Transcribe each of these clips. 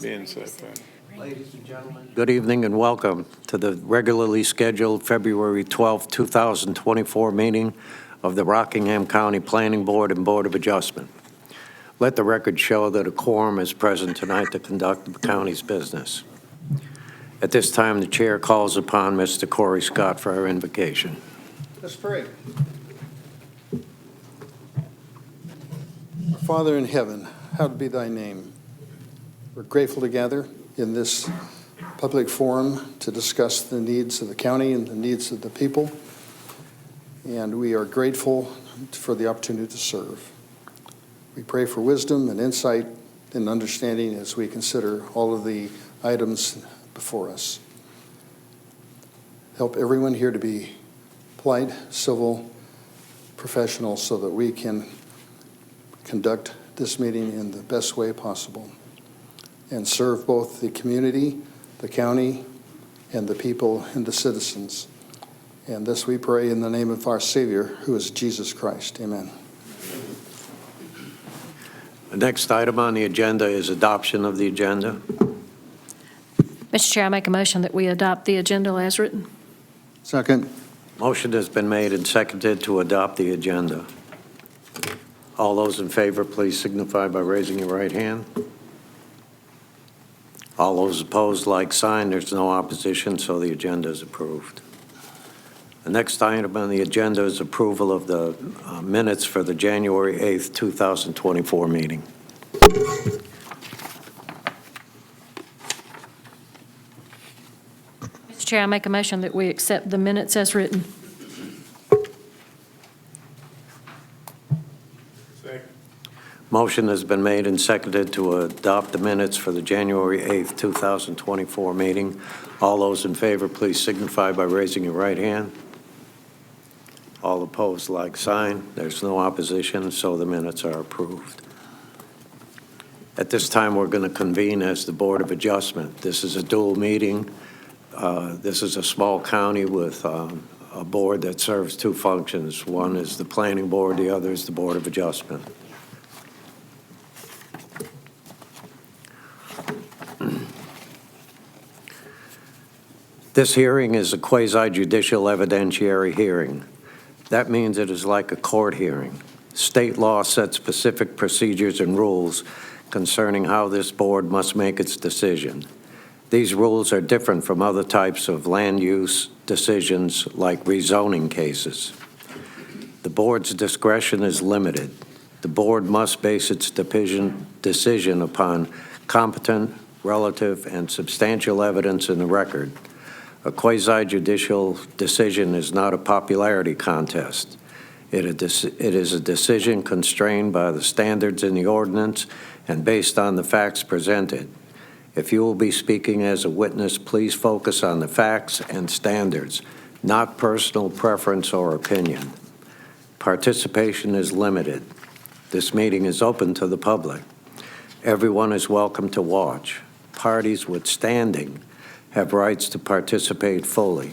Being said that. Ladies and gentlemen, Good evening and welcome to the regularly scheduled February 12, 2024 meeting of the Rockingham County Planning Board and Board of Adjustment. Let the record show that a quorum is present tonight to conduct the county's business. At this time, the chair calls upon Mr. Corey Scott for our invocation. let's pray. Our Father in heaven, hallowed be thy name. We're grateful to gather in this public forum to discuss the needs of the county and the needs of the people. And we are grateful for the opportunity to serve. We pray for wisdom and insight and understanding as we consider all of the items before us. Help everyone here to be polite, civil, professional so that we can conduct this meeting in the best way possible and serve both the community, the county, and the people and the citizens. And this we pray in the name of our Savior, who is Jesus Christ. Amen. The next item on the agenda is adoption of the agenda. Mr. Chair, I make a motion that we adopt the agenda as written. Second. Motion has been made and seconded to adopt the agenda. All those in favor, please signify by raising your right hand. All those opposed, like sign. There's no opposition, so the agenda is approved. The next item on the agenda is approval of the minutes for the January 8th, 2024 meeting. Mr. Chair, I make a motion that we accept the minutes as written. Motion has been made and seconded to adopt the minutes for the January 8th, 2024 meeting. All those in favor, please signify by raising your right hand. All opposed, like sign. There's no opposition, so the minutes are approved. At this time, we're going to convene as the Board of Adjustment. This is a dual meeting. This is a small county with a board that serves two functions. One is the Planning Board, the other is the Board of Adjustment. This hearing is a quasi-judicial evidentiary hearing. That means it is like a court hearing. State law sets specific procedures and rules concerning how this board must make its decision. These rules are different from other types of land use decisions like rezoning cases. The board's discretion is limited. The board must base its decision upon competent, relative, and substantial evidence in the record. A quasi-judicial decision is not a popularity contest. It is a decision constrained by the standards in the ordinance and based on the facts presented. If you will be speaking as a witness, please focus on the facts and standards, not personal preference or opinion. Participation is limited. This meeting is open to the public. Everyone is welcome to watch. Parties with standing have rights to participate fully.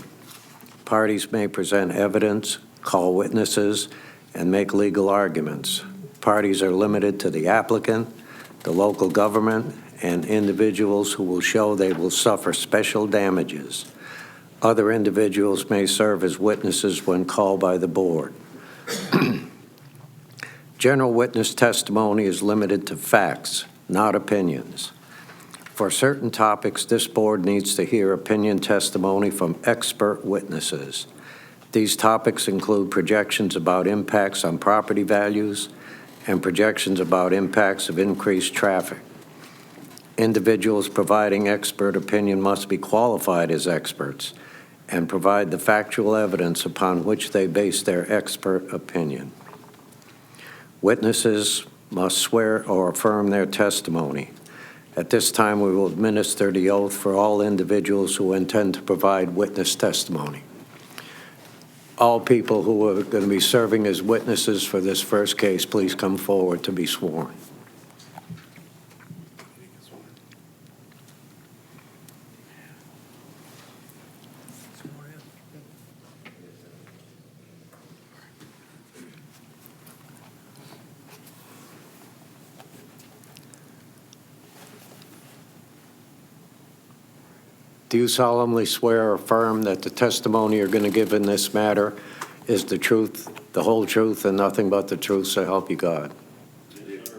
Parties may present evidence, call witnesses, and make legal arguments. Parties are limited to the applicant, the local government, and individuals who will show they will suffer special damages. Other individuals may serve as witnesses when called by the board. General witness testimony is limited to facts, not opinions. For certain topics, this board needs to hear opinion testimony from expert witnesses. These topics include projections about impacts on property values and projections about impacts of increased traffic. Individuals providing expert opinion must be qualified as experts and provide the factual evidence upon which they base their expert opinion. Witnesses must swear or affirm their testimony. At this time, we will administer the oath for all individuals who intend to provide witness testimony. All people who are going to be serving as witnesses for this first case, please come forward to be sworn. Do you solemnly swear or affirm that the testimony you're going to give in this matter is the truth, the whole truth, and nothing but the truth, so help you God? And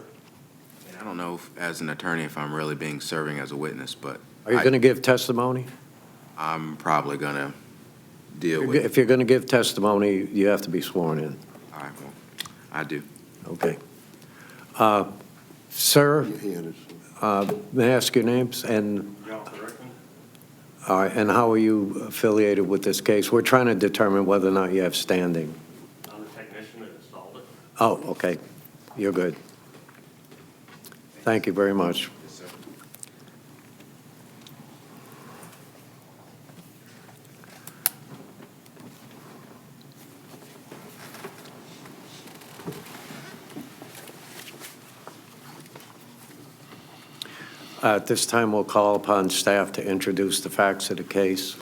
I don't know as an attorney if I'm really being serving as a witness, but Are you going to give testimony? I'm probably going to deal with it. If you're going to give testimony, you have to be sworn in. All right, well, I do. Okay. Sir, may I ask your names? And all right, and how are you affiliated with this case? We're trying to determine whether or not you have standing. I'm the technician that installed it. Oh, okay. You're good. Thank you very much. At this time, we'll call upon staff to introduce the facts of the case.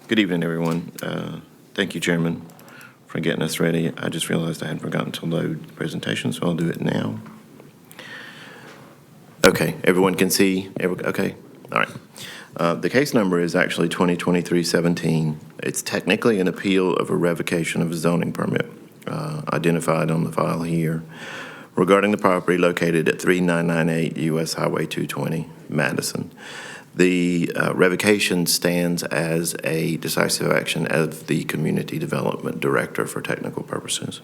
Good evening, everyone. Thank you, Chairman, for getting us ready. I just realized I had forgotten to load the presentation, so I'll do it now. Okay, everyone can see? Okay, all right. The case number is actually 2023-17. It's technically an appeal of a revocation of a zoning permit identified on the file here regarding the property located at 3998 U.S. Highway 220, Madison. The revocation stands as a decisive action of the Community Development Director for technical purposes.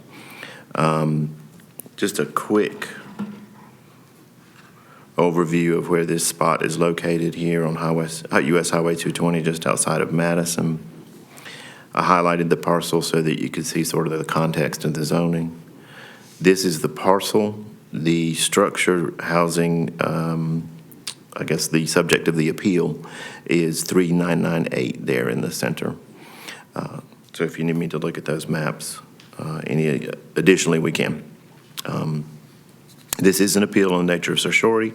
Just a quick overview of where this spot is located here on US Highway 220, just outside of Madison. I highlighted the parcel so that you could see sort of the context of the zoning. This is the parcel. The structure housing, I guess the subject of the appeal is 3998 there in the center. So if you need me to look at those maps, additionally we can. This is an appeal in nature of certiorari.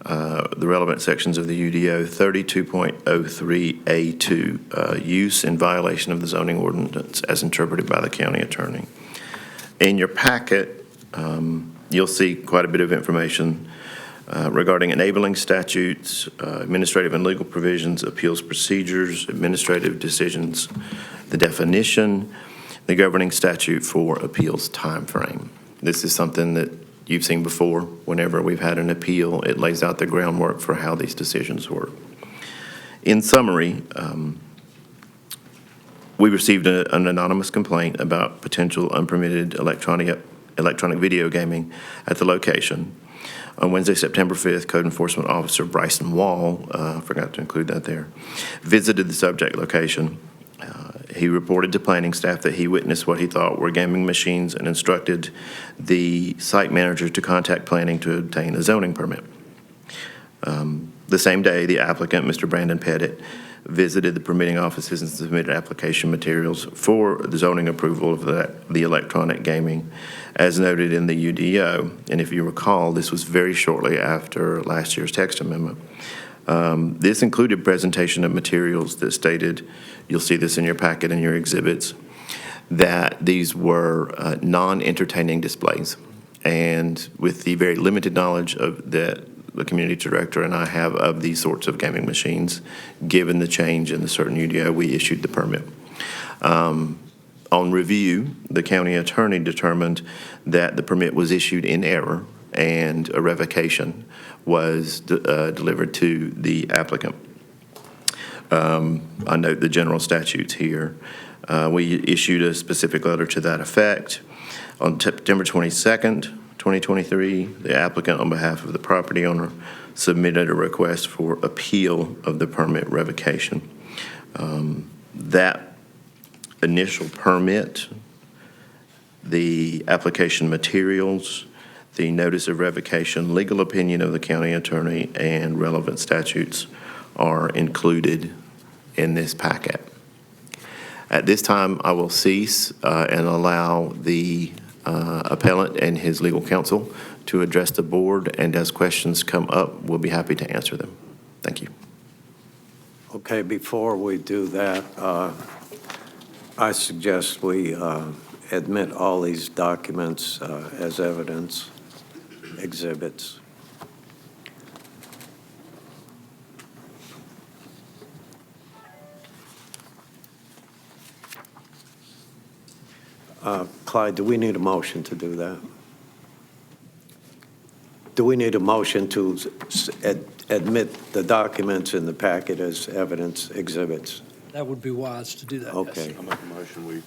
The relevant sections of the UDO 32.03A2, use in violation of the zoning ordinance as interpreted by the county attorney. In your packet, you'll see quite a bit of information regarding enabling statutes, administrative and legal provisions, appeals procedures, administrative decisions, the definition, the governing statute for appeals timeframe. This is something that you've seen before. Whenever we've had an appeal, it lays out the groundwork for how these decisions work. In summary, we received an anonymous complaint about potential unpermitted electronic video gaming at the location. On Wednesday, September 5th, Code Enforcement Officer Bryson Wall, forgot to include that there, visited the subject location. He reported to planning staff that he witnessed what he thought were gaming machines and instructed the site manager to contact planning to obtain a zoning permit. The same day, the applicant, Mr. Brandon Pettit, visited the permitting offices and submitted application materials for the zoning approval of the electronic gaming, as noted in the UDO. And if you recall, this was very shortly after last year's text amendment. This included presentation of materials that stated, you'll see this in your packet and your exhibits, that these were non-entertaining displays. And with the very limited knowledge of that the community director and I have of these sorts of gaming machines, given the change in the certain UDO, we issued the permit. On review, the county attorney determined that the permit was issued in error and a revocation was delivered to the applicant. I note the general statutes here. We issued a specific letter to that effect. On September 22nd, 2023, the applicant, on behalf of the property owner, submitted a request for appeal of the permit revocation. That initial permit, the application materials, the notice of revocation, legal opinion of the county attorney, and relevant statutes are included in this packet. At this time, I will cease and allow the appellant and his legal counsel to address the board, and as questions come up, we'll be happy to answer them. Thank you. Okay, before we do that, I suggest we admit all these documents as evidence exhibits. Clyde, do we need a motion to do that? Do we need a motion to admit the documents in the packet as evidence exhibits? That would be wise to do that, yes. Okay. I make a motion, we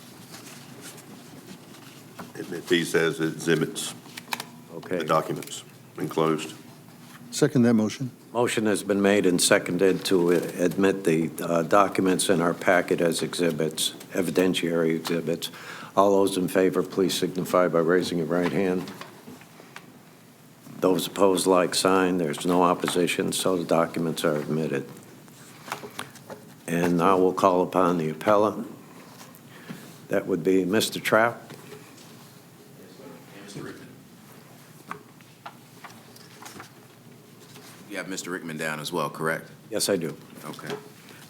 admit these as exhibits, Okay. the documents enclosed. Second that motion. Motion has been made and seconded to admit the documents in our packet as exhibits, evidentiary exhibits. All those in favor, please signify by raising your right hand. Those opposed, like sign. There's no opposition, so the documents are admitted. And now we'll call upon the appellant. That would be Mr. Trapp. Mr. Rickman. You have Mr. Rickman down as well, correct? Yes, I do. Okay.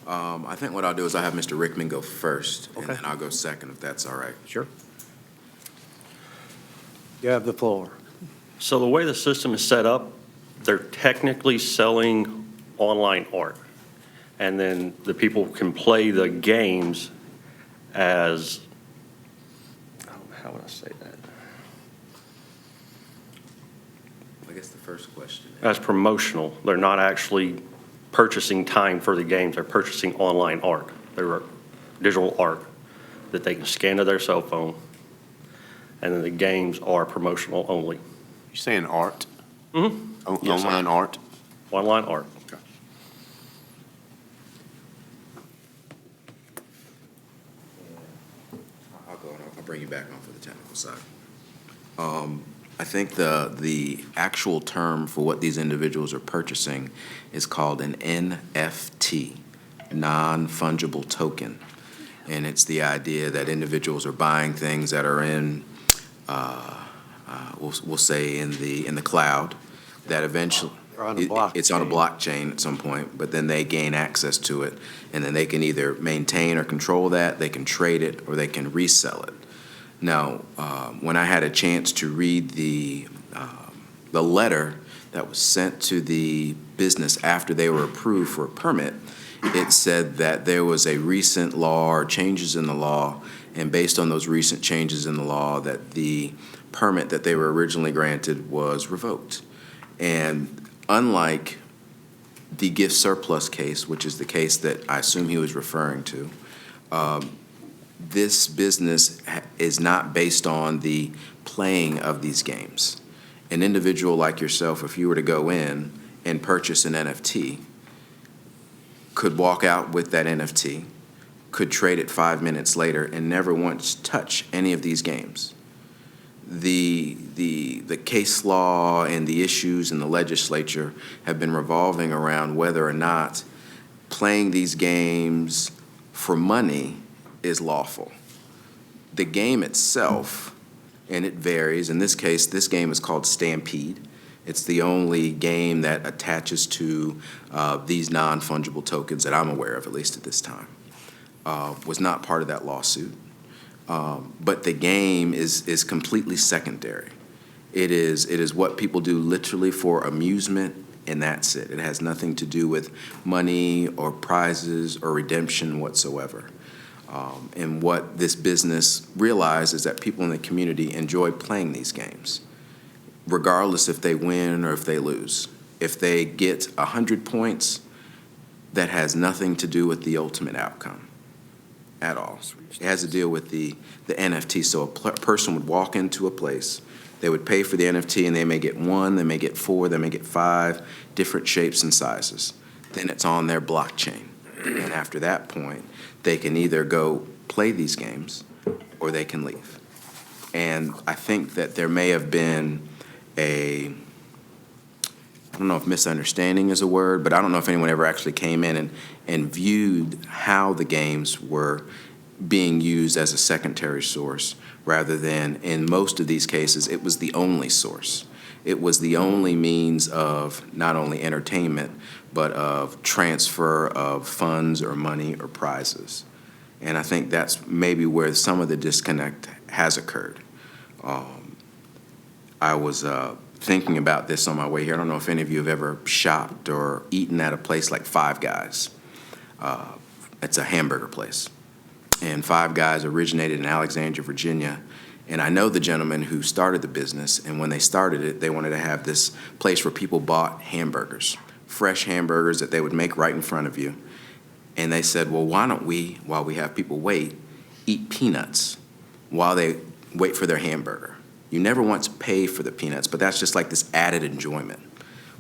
I think what I'll do is I'll have Mr. Rickman go first, and Okay. then I'll go second, if that's all right. Sure. You have the floor. So the way the system is set up, they're technically selling online art. And then the people can play the games as, how would I say that? I guess the first question is, As promotional. They're not actually purchasing time for the games. They're purchasing online art. They're digital art that they can scan to their cell phone. And then the games are promotional only. You saying art? Mm-hmm. Yes, sir. Online art? Online art. I'll go and I'll bring you back on for the technical side. I think the actual term for what these individuals are purchasing is called an NFT, non-fungible token. And it's the idea that individuals are buying things that are in, we'll say in the cloud, that eventually. They're on a blockchain. It's on a blockchain at some point, but then they gain access to it, and then they can either maintain or control that, they can trade it, or they can resell it. Now, when I had a chance to read the letter that was sent to the business after they were approved for a permit, it said that there was a recent law or changes in the law, and based on those recent changes in the law, that the permit that they were originally granted was revoked. And unlike the gift surplus case, which is the case that I assume he was referring to, this business is not based on the playing of these games. An individual like yourself, if you were to go in and purchase an NFT, could walk out with that NFT, could trade it 5 minutes later, and never once touch any of these games. The case law and the issues in the legislature have been revolving around whether or not playing these games for money is lawful. The game itself, and it varies, in this case, this game is called Stampede. It's the only game that attaches to these non-fungible tokens that I'm aware of, at least at this time. Was not part of that lawsuit. But the game is completely secondary. It is what people do literally for amusement, and that's it. It has nothing to do with money or prizes or redemption whatsoever. And what this business realized is that people in the community enjoy playing these games, regardless if they win or if they lose. If they get 100 points, that has nothing to do with the ultimate outcome at all. It has to deal with the NFT. So a person would walk into a place, they would pay for the NFT, and they may get 1, they may get 4, they may get 5 different shapes and sizes. Then it's on their blockchain. And after that point, they can either go play these games or they can leave. And I think that there may have been I don't know if misunderstanding is a word, but I don't know if anyone ever actually came in and viewed how the games were being used as a secondary source, rather than, in most of these cases, it was the only source. It was the only means of not only entertainment, but of transfer of funds or money or prizes. And I think that's maybe where some of the disconnect has occurred. I was thinking about this on my way here. I don't know if any of you have ever shopped or eaten at a place like Five Guys. It's a hamburger place. And Five Guys originated in Alexandria, Virginia. And I know the gentleman who started the business, and when they started it, they wanted to have this place where people bought hamburgers, fresh hamburgers that they would make right in front of you. And they said, well, why don't we, while we have people wait, eat peanuts while they wait for their hamburger? You never once pay for the peanuts, but that's just like this added enjoyment.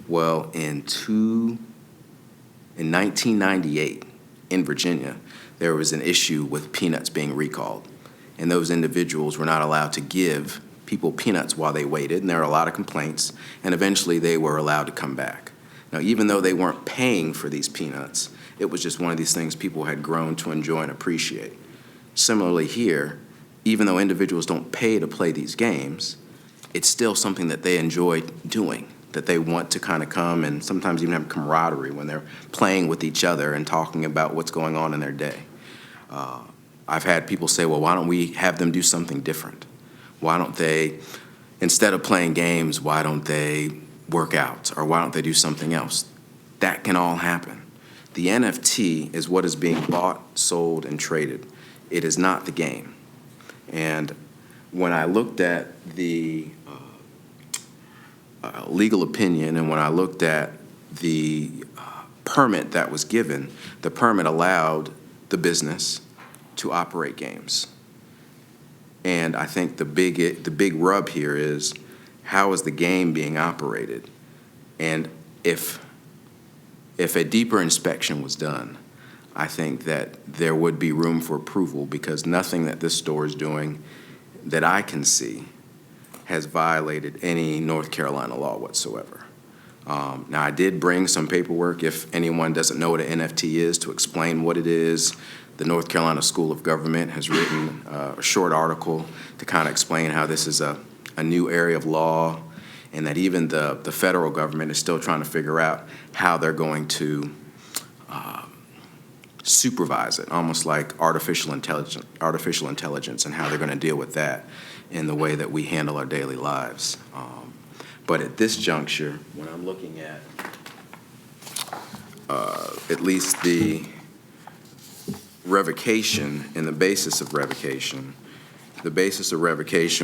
Well, in 1998, in Virginia, there was an issue with peanuts being recalled. And those individuals were not allowed to give people peanuts while they waited, and there were a lot of complaints, and eventually they were allowed to come back. Now, even though they weren't paying for these peanuts, it was just one of these things people had grown to enjoy and appreciate. Similarly here, even though individuals don't pay to play these games, it's still something that they enjoy doing, that they want to kind of come and sometimes even have camaraderie when they're playing with each other and talking about what's going on in their day. I've had people say, well, why don't we have them do something different? Why don't they, instead of playing games, why don't they work out? Or why don't they do something else? That can all happen. The NFT is what is being bought, sold, and traded. It is not the game. And when I looked at the legal opinion and when I looked at the permit that was given, the permit allowed the business to operate games. And I think the big rub here is, how is the game being operated? And if a deeper inspection was done, I think that there would be room for approval, because nothing that this store is doing that I can see has violated any North Carolina law whatsoever. Now, I did bring some paperwork, if anyone doesn't know what an NFT is, to explain what it is. The North Carolina School of Government has written a short article to kind of explain how this is a new area of law, and that even the federal government is still trying to figure out how they're going to supervise it, almost like artificial intelligence, and how they're going to deal with that in the way that we handle our daily lives. But at this juncture, when I'm looking at least the revocation and the basis of revocation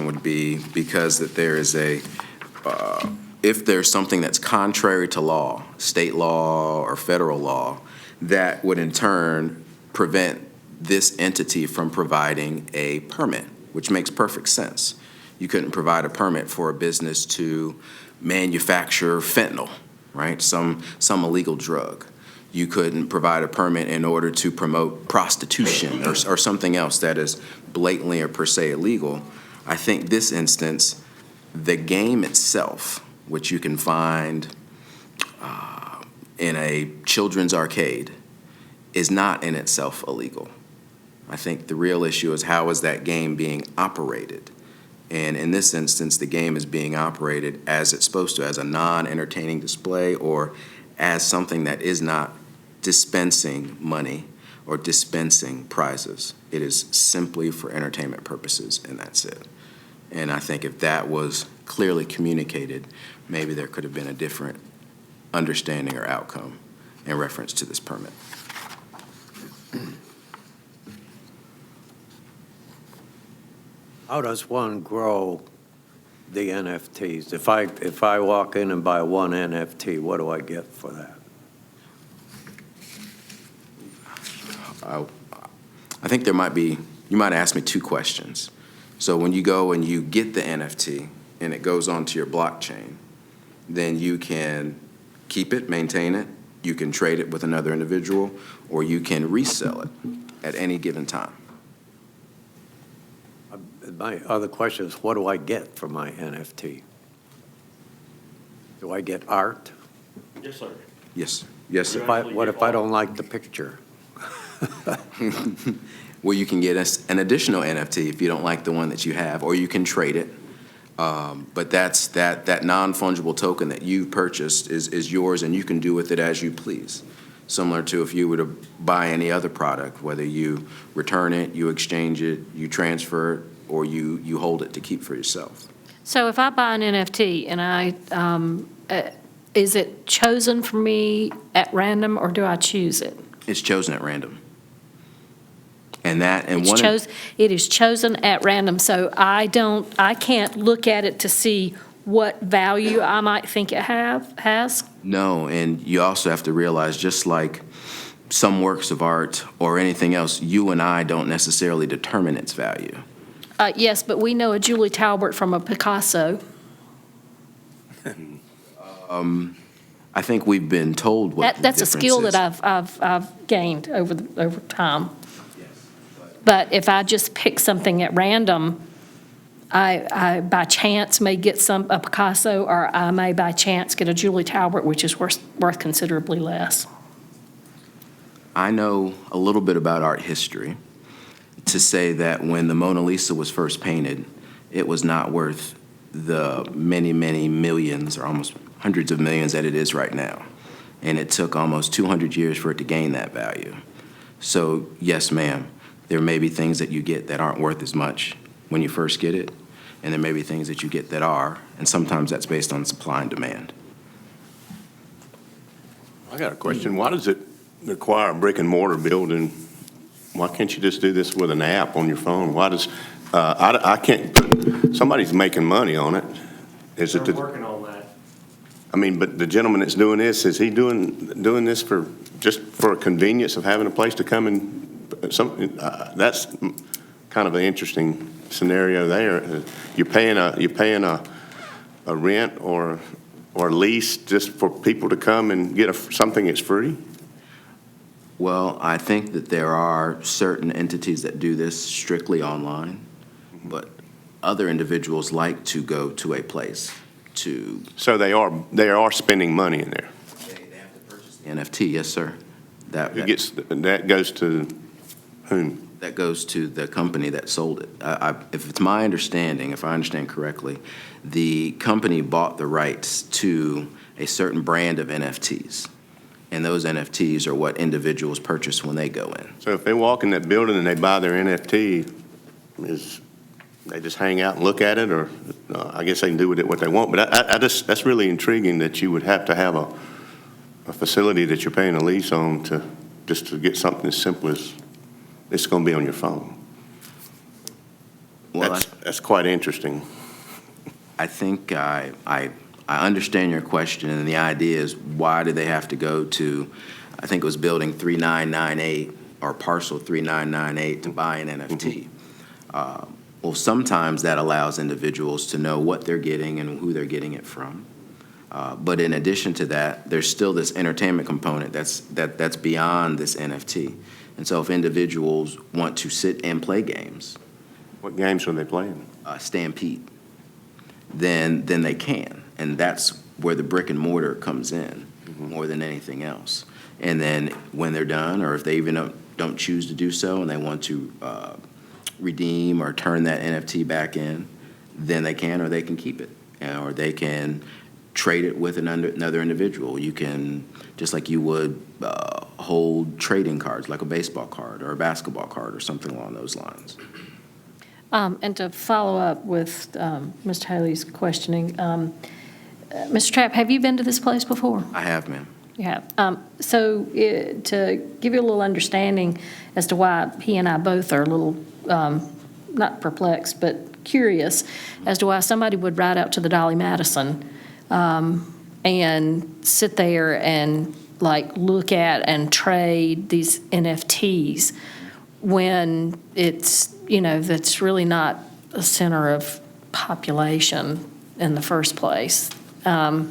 would be because that there is if there's something that's contrary to law, state law or federal law, that would in turn prevent this entity from providing a permit, which makes perfect sense. You couldn't provide a permit for a business to manufacture fentanyl, right? Some illegal drug. You couldn't provide a permit in order to promote prostitution or something else that is blatantly or per se illegal. I think this instance, the game itself, which you can find in a children's arcade, is not in itself illegal. I think the real issue is, how is that game being operated? And in this instance, the game is being operated as it's supposed to, as a non-entertaining display, or as something that is not dispensing money or dispensing prizes. It is simply for entertainment purposes, and that's it. And I think if that was clearly communicated, maybe there could have been a different understanding or outcome in reference to this permit. How does one grow the NFTs? If I walk in and buy one NFT, what do I get for that? I think you might ask me two questions. So when you go and you get the NFT and it goes onto your blockchain, then you can keep it, maintain it, you can trade it with another individual, or you can resell it at any given time. My other question is, what do I get for my NFT? Do I get art? Yes, sir. Yes, yes, sir. What if I don't like the picture? Well, you can get an additional NFT if you don't like the one that you have, or you can trade it. But that non-fungible token that you purchased is yours, and you can do with it as you please. Similar to if you were to buy any other product, whether you return it, you exchange it, you transfer it, or you hold it to keep for yourself. So if I buy an NFT and is it chosen for me at random, or do I choose it? It's chosen at random. And that, and It is chosen at random, so I can't look at it to see what value I might think it has? no, and you also have to realize, just like some works of art or anything else, you and I don't necessarily determine its value. Yes, but we know a Julie Talbert from a Picasso. I think we've been told what the That's a skill difference that is. I've gained over time. But if I just pick something at random, I by chance may get a Picasso, or I may by chance get a Julie Talbert, which is worth considerably less. I know a little bit about art history to say that when the Mona Lisa was first painted, it was not worth the many, many millions, or almost hundreds of millions that it is right now. And it took almost 200 years for it to gain that value. So yes, ma'am, there may be things that you get that aren't worth as much when you first get it, and there may be things that you get that are, and sometimes that's based on supply and demand. I got a question. Why does it require a brick and mortar building? Why can't you just do this with an app on your phone? Why does, I can't, somebody's making money on it. Is it, working on that. I mean, but the gentleman that's doing this, is he doing this just for a convenience of having a place to come and, that's kind of an interesting scenario there. You're paying a rent or lease just for people to come and get something that's free? Well, I think that there are certain entities that do this strictly online, but other individuals like to go to a place to. So they are spending money in there. They have to purchase the NFT, yes, sir. That Goes to whom? That goes to the company that sold it. If it's my understanding, if I understand correctly, the company bought the rights to a certain brand of NFTs. And those NFTs are what individuals purchase when they go in. So if they walk in that building and they buy their NFT, they just hang out and look at it, or I guess they can do with it what they want. But that's really intriguing that you would have to have a facility that you're paying a lease on just to get something as simple as it's going to be on your phone. Well, That's quite interesting. I think I understand your question, and the idea is, why do they have to go to, I think it was building 3998 or parcel 3998 to buy an NFT? Well, sometimes that allows individuals to know what they're getting and who they're getting it from. But in addition to that, there's still this entertainment component that's beyond this NFT. And so if individuals want to sit and play games, What games are they playing? Stampede, then they can. And that's where the brick and mortar comes in more than anything else. And then when they're done, or if they even don't choose to do so and they want to redeem or turn that NFT back in, then they can, or they can keep it. Or they can trade it with another individual. You can, just like you would hold trading cards, like a baseball card or a basketball card or something along those lines. And to follow up with Mr. Haley's questioning, Mr. Trapp, have you been to this place before? I have, ma'am. You have. So to give you a little understanding as to why he and I both are a little, not perplexed, but curious as to why somebody would ride out to the Dolly Madison and sit there and look at and trade these NFTs when it's, that's really not a center of population in the first place. There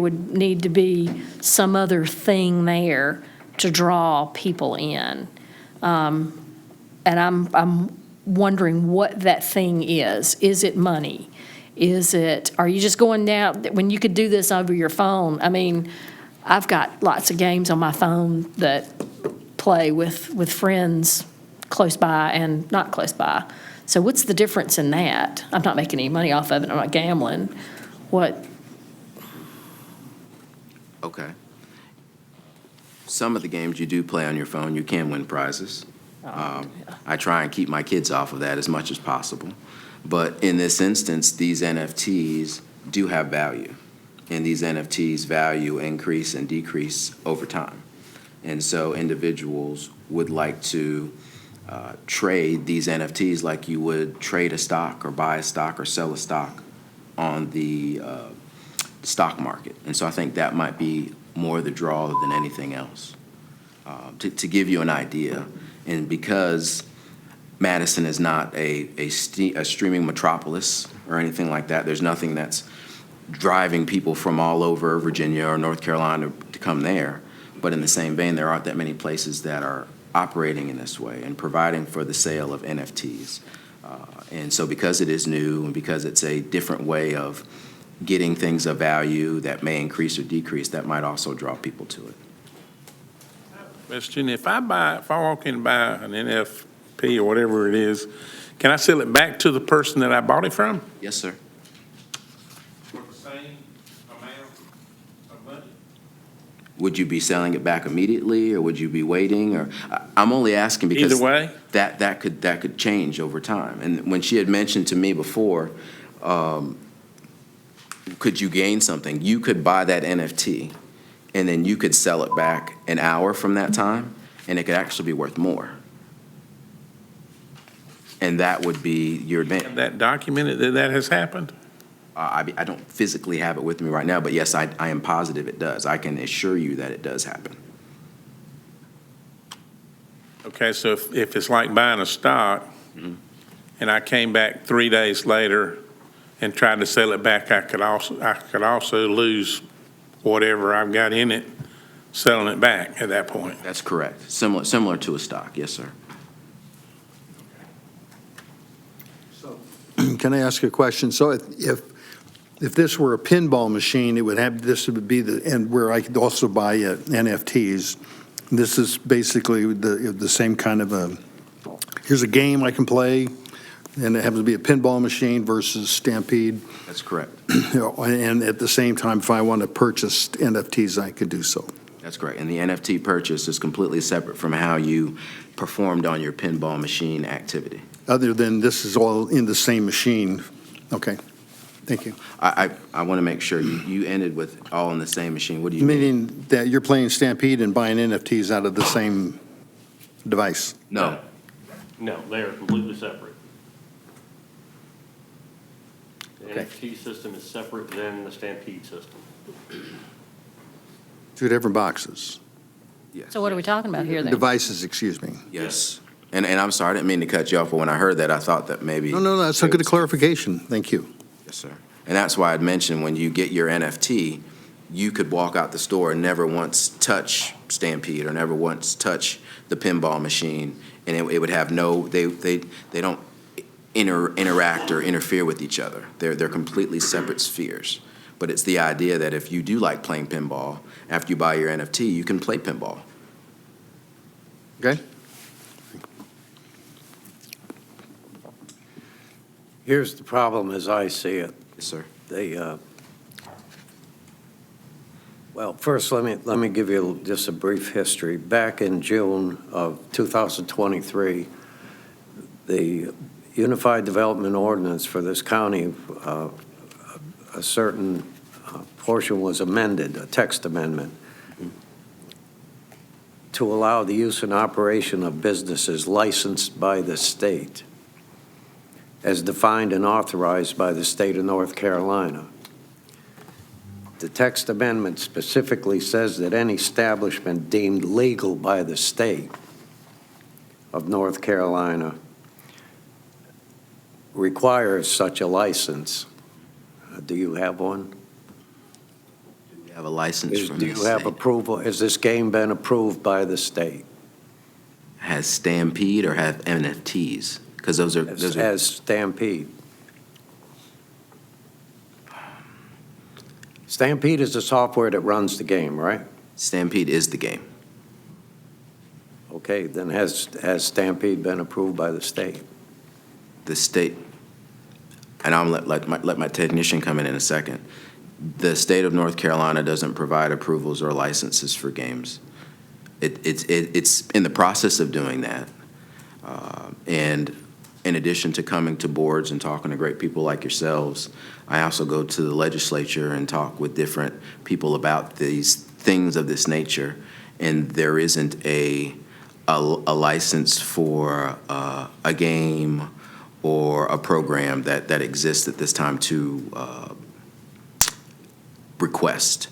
would need to be some other thing there to draw people in. And I'm wondering what that thing is. Is it money? Are you just going down, when you could do this over your phone? I mean, I've got lots of games on my phone that play with friends close by and not close by. So what's the difference in that? I'm not making any money off of it. I'm not gambling. What? Okay. Some of the games you do play on your phone, you can win prizes. I try and keep my kids off of that as much as possible. But in this instance, these NFTs do have value, and these NFTs value increase and decrease over time. And so individuals would like to trade these NFTs like you would trade a stock or buy a stock or sell a stock on the stock market. And so I think that might be more the draw than anything else. To give you an idea, and because Madison is not a streaming metropolis or anything like that, there's nothing that's driving people from all over Virginia or North Carolina to come there. But in the same vein, there aren't that many places that are operating in this way and providing for the sale of NFTs. And so because it is new and because it's a different way of getting things of value that may increase or decrease, that might also draw people to it. Question, if I walk in and buy an NFP or whatever it is, can I sell it back to the person that I bought it from? Yes, sir. For the same amount of money? Would you be selling it back immediately, or would you be waiting? Or I'm only asking because Either way? that could change over time. And when she had mentioned to me before, could you gain something? You could buy that NFT, and then you could sell it back an hour from that time, and it could actually be worth more. And that would be your advantage. That documented that has happened? I don't physically have it with me right now, but yes, I am positive it does. I can assure you that it does happen. Okay, so if it's like buying a stock, and I came back 3 days later and tried to sell it back, I could also lose whatever I've got in it, selling it back at that point. That's correct. Similar to a stock, yes, sir. Can I ask a question? So if this were a pinball machine, it would have, this would be and where I could also buy NFTs. This is basically the same kind of here's a game I can play, and it happens to be a pinball machine versus Stampede. That's correct. And at the same time, if I want to purchase NFTs, I could do so. That's correct. And the NFT purchase is completely separate from how you performed on your pinball machine activity. Other than this is all in the same machine. Okay, thank you. I want to make sure you ended with all in the same machine. What do you mean? Meaning that you're playing Stampede and buying NFTs out of the same device? No. No, they are completely separate. The Okay. NFT system is separate than the Stampede system. Two different boxes. Yes. So what are we talking about here then? Devices, excuse me. Yes. And I'm sorry, I didn't mean to cut you off, but when I heard that, I thought that maybe. No, that's a good clarification. Thank you. Yes, sir. And that's why I'd mentioned when you get your NFT, you could walk out the store and never once touch Stampede or never once touch the pinball machine, and it would have no, they don't interact or interfere with each other. They're completely separate spheres. But it's the idea that if you do like playing pinball, after you buy your NFT, you can play pinball. Okay? Here's the problem as I see it. Yes, sir. Well, first, let me give you just a brief history. Back in June of 2023, the Unified Development Ordinance for this county, a certain portion was amended, a text amendment, to allow the use and operation of businesses licensed by the state, as defined and authorized by the state of North Carolina. The text amendment specifically says that any establishment deemed legal by the state of North Carolina requires such a license. Do you have one? Do we have a license from Do the you have state? approval? Has this game been approved by the state? Has Stampede or have NFTs? Because those are As Stampede? Stampede is the software that runs the game, right? Stampede is the game. Okay, then has Stampede been approved by the state? The state, and I'm let my technician come in a second. The state of North Carolina doesn't provide approvals or licenses for games. It's in the process of doing that. And in addition to coming to boards and talking to great people like yourselves, I also go to the legislature and talk with different people about these things of this nature. And there isn't a license for a game or a program that exists at this time to request.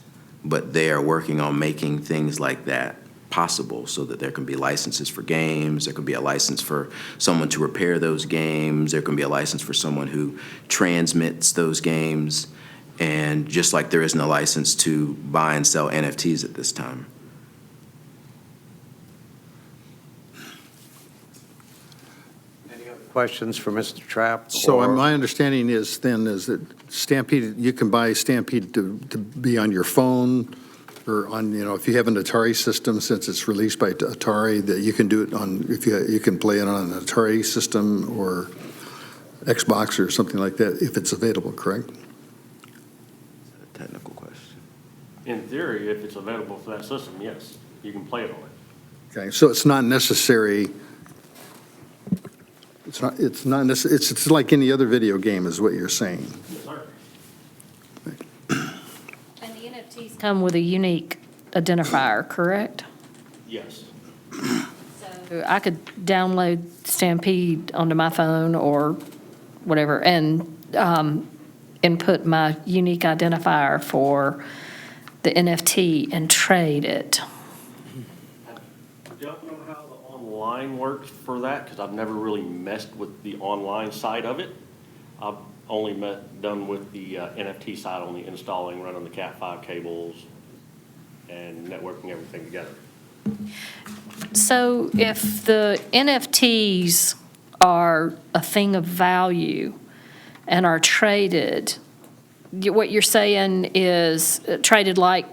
But they are working on making things like that possible so that there can be licenses for games, there can be a license for someone to repair those games, there can be a license for someone who transmits those games, and just like there isn't a license to buy and sell NFTs at this time. Questions for Mr. Trapp? So or- my understanding is then is that Stampede, you can buy Stampede to be on your phone or on, if you have an Atari system, since it's released by Atari, that you can do it on, if you can play it on an Atari system or Xbox or something like that, if it's available, correct? Technical question. In theory, if it's available for that system, yes, you can play it on it. Okay, so it's not necessary, it's like any other video game is what you're saying. Yes, sir. And the NFTs come with a unique identifier, correct? Yes. So I could download Stampede onto my phone or whatever and input my unique identifier for the NFT and trade it. I don't know how the online works for that, because I've never really messed with the online side of it. I've only done with the NFT side, only installing, running the Cat5 cables, and networking everything together. So if the NFTs are a thing of value and are traded, what you're saying is traded like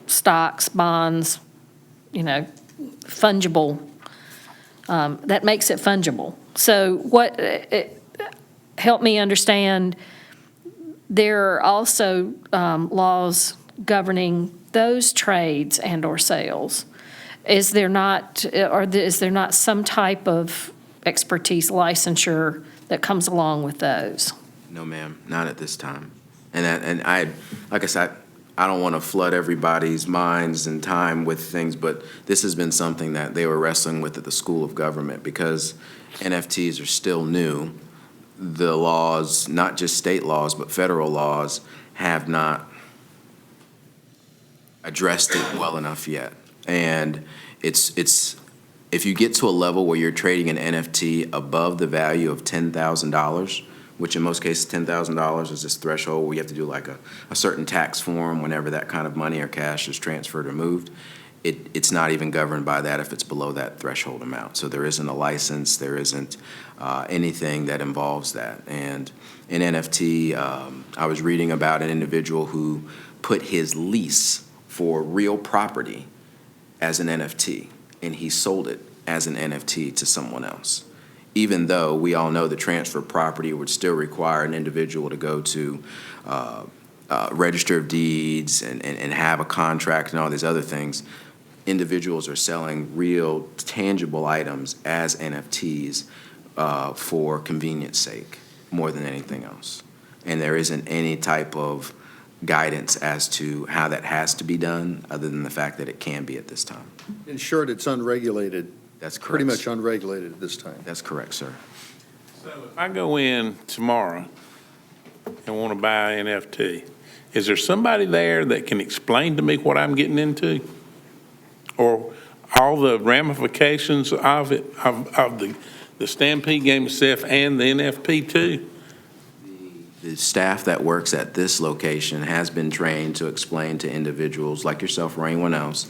stocks, bonds, fungible, that makes it fungible. So help me understand, there are also laws governing those trades and/or sales. Is there not some type of expertise licensure that comes along with those? No, ma'am, not at this time. Like I said, I don't want to flood everybody's minds and time with things, but this has been something that they were wrestling with at the School of Government because NFTs are still new. The laws, not just state laws, but federal laws, have not addressed it well enough yet. And it's if you get to a level where you're trading an NFT above the value of $10,000, which in most cases $10,000 is this threshold where you have to do like a certain tax form whenever that kind of money or cash is transferred or moved. It's not even governed by that if it's below that threshold amount. So there isn't a license, there isn't anything that involves that. And in NFT, I was reading about an individual who put his lease for real property as an NFT, and he sold it as an NFT to someone else. Even though we all know the transfer of property would still require an individual to go to Register of Deeds and have a contract and all these other things, individuals are selling real tangible items as NFTs for convenience sake more than anything else. And there isn't any type of guidance as to how that has to be done other than the fact that it can be at this time. In short, it's unregulated. That's correct. Pretty much unregulated at this time. That's correct, sir. So if I go in tomorrow and want to buy an NFT, is there somebody there that can explain to me what I'm getting into? Or all the ramifications of it, of the Stampede game itself and the NFT too? The staff that works at this location has been trained to explain to individuals like yourself or anyone else,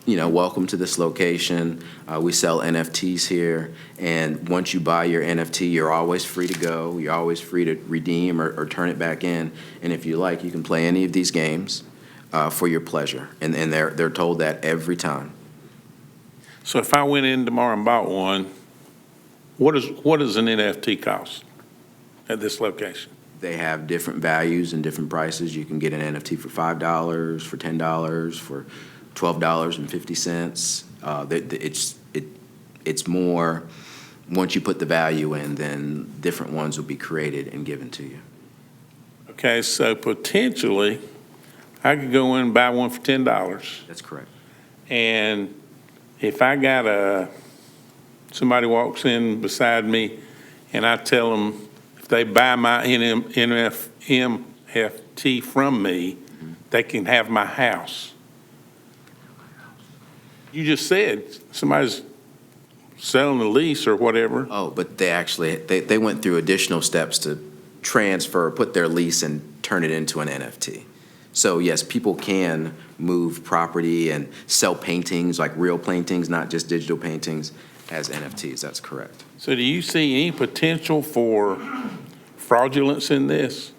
welcome to this location. We sell NFTs here, and once you buy your NFT, you're always free to go. You're always free to redeem or turn it back in. And if you like, you can play any of these games for your pleasure. And they're told that every time. So if I went in tomorrow and bought one, what does an NFT cost at this location? They have different values and different prices. You can get an NFT for $5, for $10, for $12.50. It's more once you put the value in, then different ones will be created and given to you. Okay, so potentially, I could go in and buy one for $10. That's correct. And if I got somebody walks in beside me and I tell them if they buy my NFT from me, they can have my house. You just said somebody's selling a lease or whatever. Oh, but they went through additional steps to transfer, put their lease and turn it into an NFT. So yes, people can move property and sell paintings, like real paintings, not just digital paintings, as NFTs. That's correct. So do you see any potential for fraudulence in this?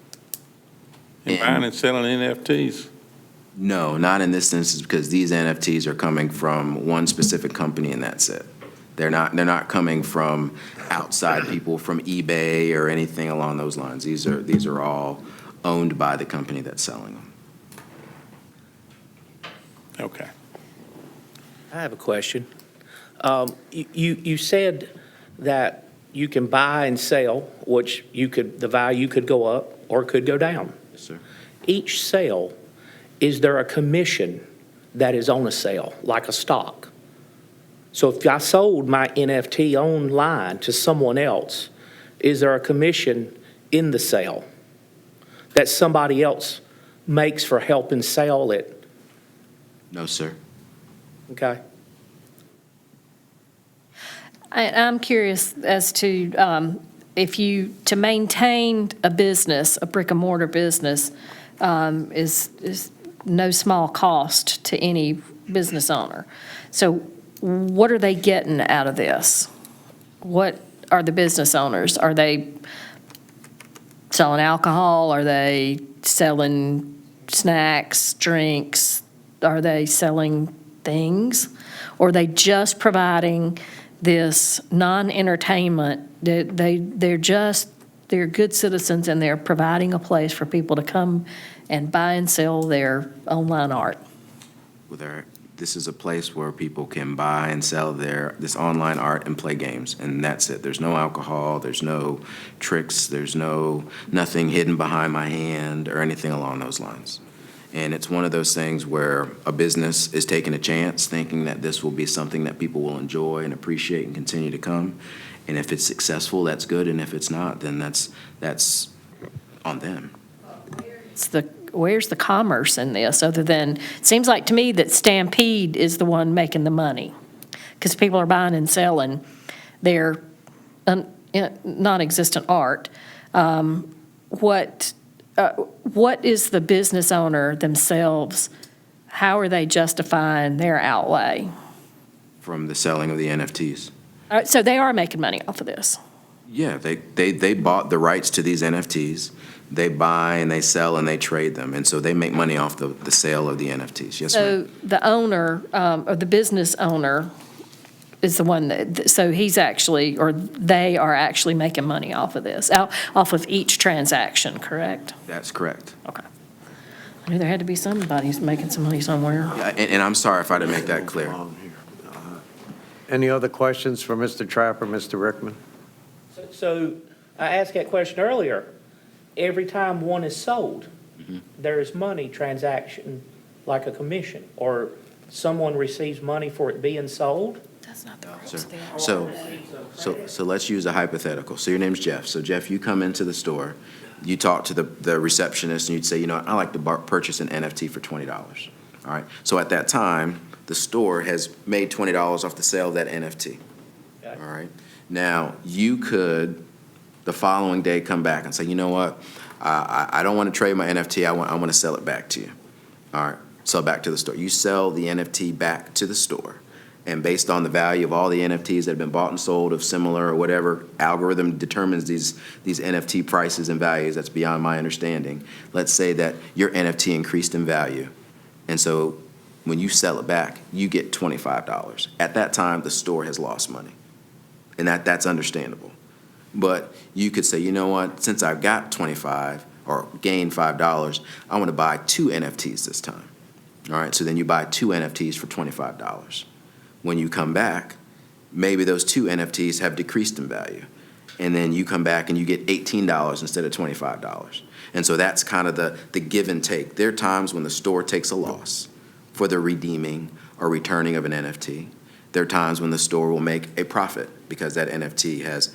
In buying and selling NFTs? No, not in this instance, because these NFTs are coming from one specific company and that's it. They're not coming from outside people, from eBay or anything along those lines. These are all owned by the company that's selling them. Okay. I have a question. You said that you can buy and sell, which the value could go up or could go down. Yes, sir. Each sale, is there a commission that is on a sale, like a stock? So if I sold my NFT online to someone else, is there a commission in the sale that somebody else makes for helping sell it? No, sir. Okay? I'm curious as to to maintain a business, a brick and mortar business, is no small cost to any business owner. So what are they getting out of this? What are the business owners? Are they selling alcohol? Are they selling snacks, drinks? Are they selling things? Or are they just providing this non-entertainment? They're good citizens and they're providing a place for people to come and buy and sell their online art. This is a place where people can buy and sell this online art and play games, and that's it. There's no alcohol, there's no tricks, there's nothing hidden behind my hand or anything along those lines. And it's one of those things where a business is taking a chance, thinking that this will be something that people will enjoy and appreciate and continue to come. And if it's successful, that's good, and if it's not, then that's on them. Where's the commerce in this, other than, it seems like to me that Stampede is the one making the money, because people are buying and selling their non-existent art. What is the business owner themselves, how are they justifying their outlay? From the selling of the NFTs. So they are making money off of this? Yeah, they bought the rights to these NFTs. They buy and they sell and they trade them, and so they make money off the sale of the NFTs. Yes, ma'am. So the owner, or the business owner, is the one so he's actually, or they are actually making money off of this, off of each transaction, correct? That's correct. Okay. I knew there had to be somebody who's making some money somewhere. Yeah, and I'm sorry if I didn't make that clear. Any other questions for Mr. Trapper, Mr. Rickman? So I asked that question earlier. Every time one is sold, there is money transaction, like a commission, or someone receives money for it being sold? That's not the So let's use a hypothetical. So your name's Jeff. So Jeff, you come into the store, you talk to the receptionist, and you'd say, I like to purchase an NFT for $20. All right. So at that time, the store has made $20 off the sale of that NFT. Okay. All right. Now you could, the following day, come back and say, you know what? I don't want to trade my NFT. I want to sell it back to you. All right. Sell back to the store. You sell the NFT back to the store. And based on the value of all the NFTs that have been bought and sold of similar or whatever algorithm determines these NFT prices and values, that's beyond my understanding. Let's say that your NFT increased in value. And so when you sell it back, you get $25. At that time, the store has lost money. And that's understandable. But you could say, you know what, since I've got 25 or gained $5, I want to buy 2 NFTs this time. All right, so then you buy 2 NFTs for $25. When you come back, maybe those two NFTs have decreased in value. And then you come back and you get $18 instead of $25. And so that's kind of the give and take. There are times when the store takes a loss for the redeeming or returning of an NFT. There are times when the store will make a profit because that NFT has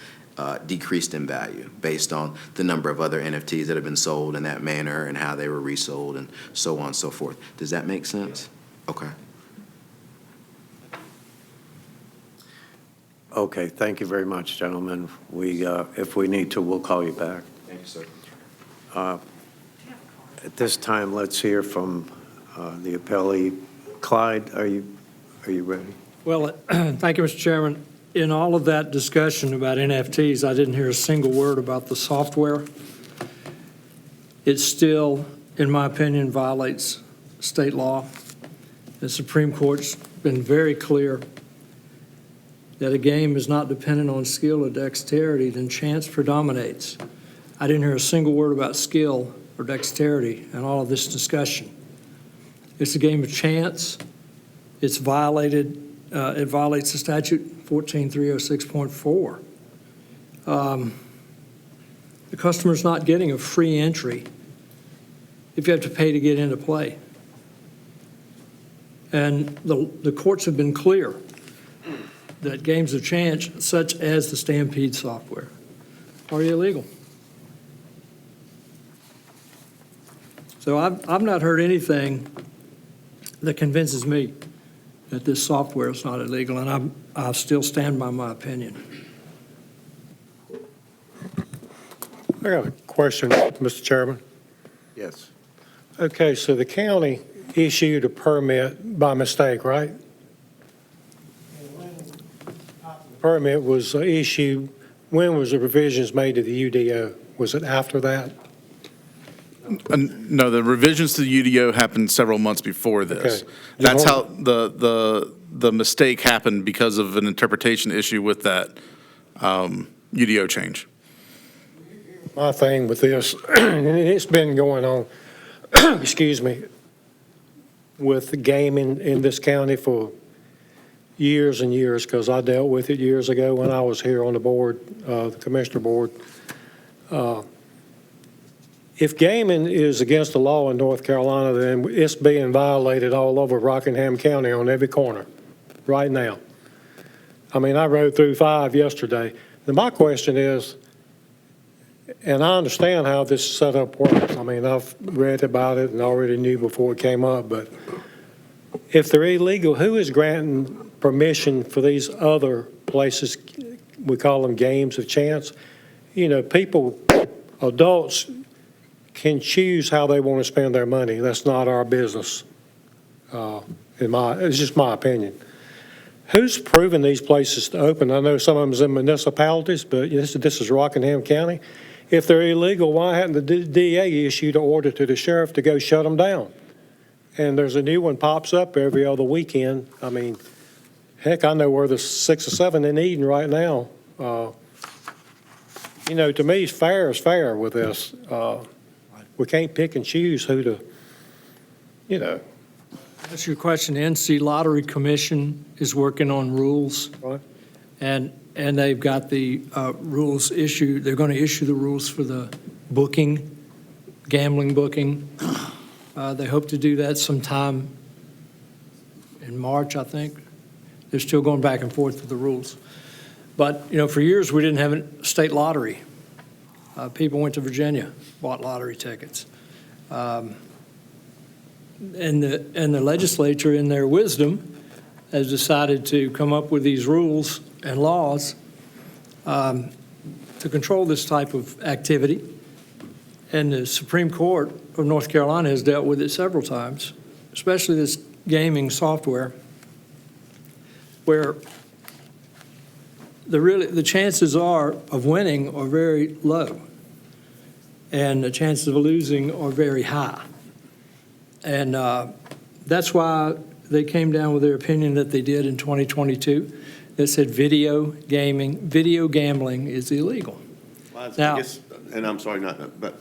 decreased in value based on the number of other NFTs that have been sold in that manner and how they were resold and so on and so forth. Does that make sense? Okay. Okay, thank you very much, gentlemen. If we need to, we'll call you back. Thank you, sir. At this time, let's hear from the appellee. Clyde, are you ready? Well, thank you, Mr. Chairman. In all of that discussion about NFTs, I didn't hear a single word about the software. It still, in my opinion, violates state law. The Supreme Court's been very clear that a game is not dependent on skill or dexterity, then chance predominates. I didn't hear a single word about skill or dexterity in all of this discussion. It's a game of chance. It's violated, it violates the statute 14306.4. The customer's not getting a free entry if you have to pay to get into play. And the courts have been clear that games of chance, such as the Stampede software, are illegal. So I've not heard anything that convinces me that this software is not illegal, and I still stand by my opinion. I got a question, Mr. Chairman. Yes. Okay, so the county issued a permit by mistake, right? Permit was issued, when was the revisions made to the UDO? Was it after that? No, the revisions to the UDO happened several months before this. Okay. That's how the mistake happened because of an interpretation issue with that UDO change. My thing with this, and it's been going on, excuse me, with the gaming in this county for years and years, because I dealt with it years ago when I was here on the board, the commissioner board. If gaming is against the law in North Carolina, then it's being violated all over Rockingham County on every corner right now. I mean, I rode through 5 yesterday. And my question is, and I understand how this setup works. I mean, I've read about it and already knew before it came up, but if they're illegal, who is granting permission for these other places? We call them games of chance. You know, people, adults, can choose how they want to spend their money. That's not our business. It's just my opinion. Who's proving these places to open? I know some of them's in municipalities, but this is Rockingham County. If they're illegal, why hadn't the DA issued an order to the sheriff to go shut them down? And there's a new one pops up every other weekend. I mean, heck, I know where there's 6 or 7 in Eden right now. You know, to me, fair is fair with this. We can't pick and choose who to, you know. That's your question. The NC Lottery Commission is working on rules. Right. And they've got the rules issued. They're going to issue the rules for the booking, gambling booking. They hope to do that sometime in March, I think. They're still going back and forth with the rules. But, you know, for years we didn't have a state lottery. People went to Virginia, bought lottery tickets. And the legislature, in their wisdom, has decided to come up with these rules and laws to control this type of activity. And the Supreme Court of North Carolina has dealt with it several times, especially this gaming software, where the chances of winning are very low, and the chances of losing are very high. And that's why they came down with their opinion that they did in 2022 that said video gambling is illegal. Well, Now- I guess, and I'm sorry, but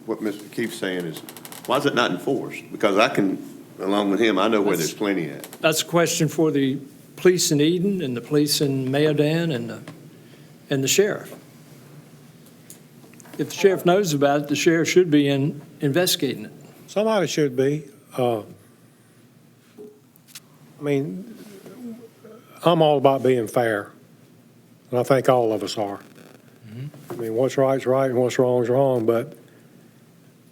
what Mr. Keith's saying is, why is it not enforced? Because I can, along with him, I know where there's plenty at. That's a question for the police in Eden and the police in Mayodan and the sheriff. If the sheriff knows about it, the sheriff should be investigating it. Somebody should be. I mean, I'm all about being fair, and I think all of us are. I mean, what's right is right and what's wrong is wrong, but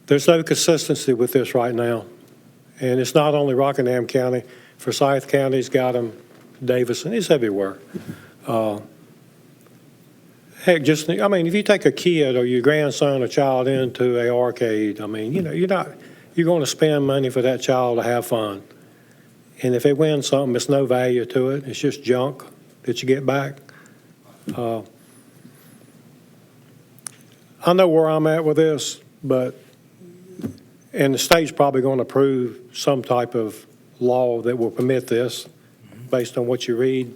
there's no consistency with this right now. And it's not only Rockingham County. Forsyth County's got them, Davison, it's everywhere. Heck, I mean, if you take a kid or your grandson or child into a arcade, I mean, you know, you're going to spend money for that child to have fun. And if they win something, there's no value to it. It's just junk that you get back. I know where I'm at with this, and the state's probably going to approve some type of law that will permit this based on what you read.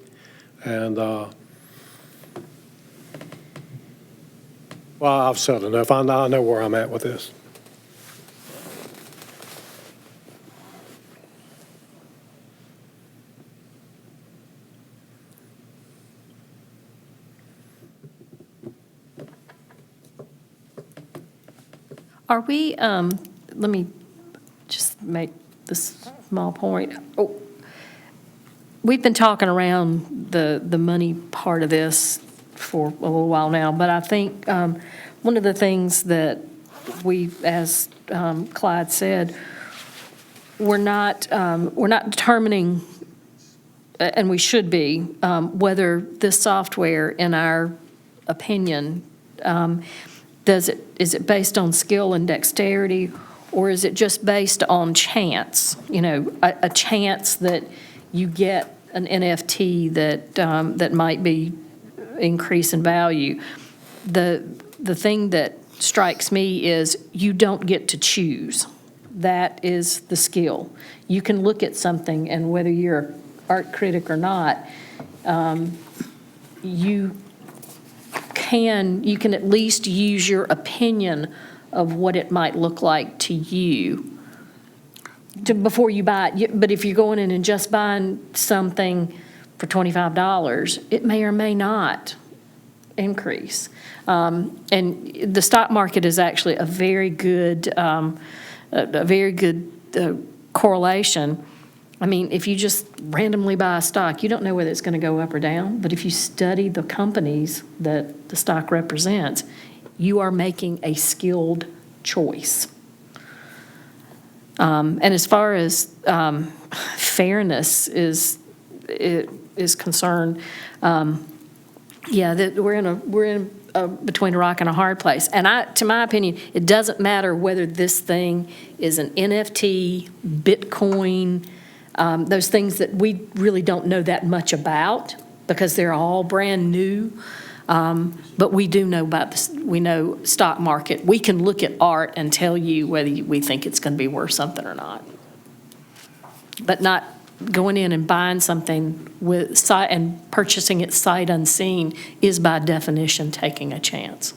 And, well, I've said enough. I know where I'm at with this. Are we, let me just make this small point. Oh, we've been talking around the money part of this for a little while now, but I think one of the things that we, as Clyde said, we're not determining, and we should be, whether this software, in our opinion, is it based on skill and dexterity, or is it just based on chance? You know, a chance that you get an NFT that might be increase in value. The thing that strikes me is you don't get to choose. That is the skill. You can look at something, and whether you're an art critic or not, you can at least use your opinion of what it might look like to you before you buy it. But if you're going in and just buying something for $25, it may or may not increase. And the stock market is actually a very good correlation. I mean, if you just randomly buy a stock, you don't know whether it's going to go up or down. But if you study the companies that the stock represents, you are making a skilled choice. And as far as fairness is concerned, yeah, that we're in between a rock and a hard place. And to my opinion, it doesn't matter whether this thing is an NFT, Bitcoin, those things that we really don't know that much about because they're all brand new. But we do know about this. We know stock market. We can look at art and tell you whether we think it's going to be worth something or not. But not going in and buying something and purchasing it sight unseen is by definition taking a chance.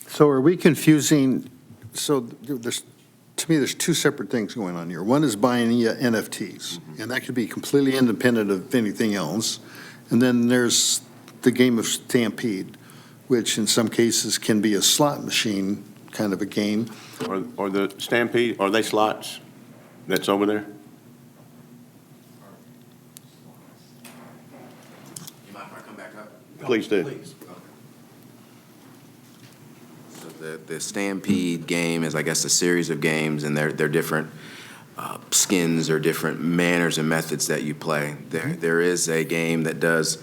So are we confusing, so to me, there's two separate things going on here. One is buying NFTs, and that could be completely independent of anything else. And then there's the game of Stampede, which in some cases can be a slot machine kind of a game. Or the Stampede, are they slots that's over there? You mind if I come back up? Please do. Please. So the Stampede game is, I guess, a series of games, and they're different skins or different manners and methods that you play. There is a game that does,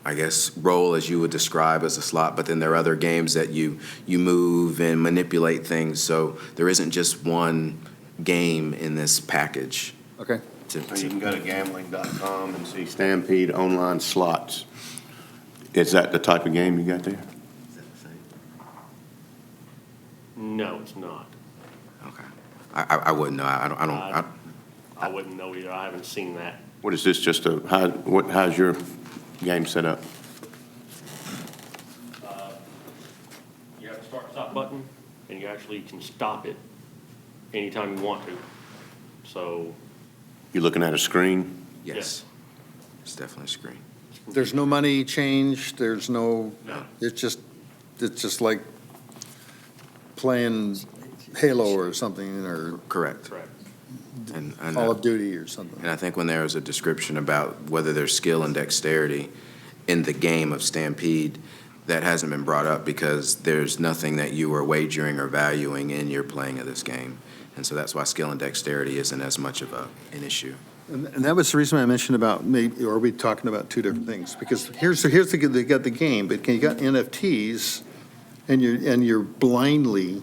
I guess, roll as you would describe as a slot, but then there are other games that you move and manipulate things. So there isn't just one game in this package. Okay. You can go to gambling.com and see Stampede Online Slots. Is that the type of game you got there? No, it's not. Okay. I wouldn't know. I wouldn't know either. I haven't seen that. What is this, just how's your game set up? You have a start-stop button, and you actually can stop it anytime you want to. So, You looking at a screen? Yes. It's definitely a screen. There's no money change, there's no, No. it's just like playing Halo or something, or Correct. And Call of Duty or something. And I think when there was a description about whether there's skill and dexterity in the game of Stampede, that hasn't been brought up because there's nothing that you are wagering or valuing in your playing of this game. And so that's why skill and dexterity isn't as much of an issue. And that was the reason I mentioned about, maybe, or are we talking about two different things? Because here's they got the game, but you got NFTs, and you're blindly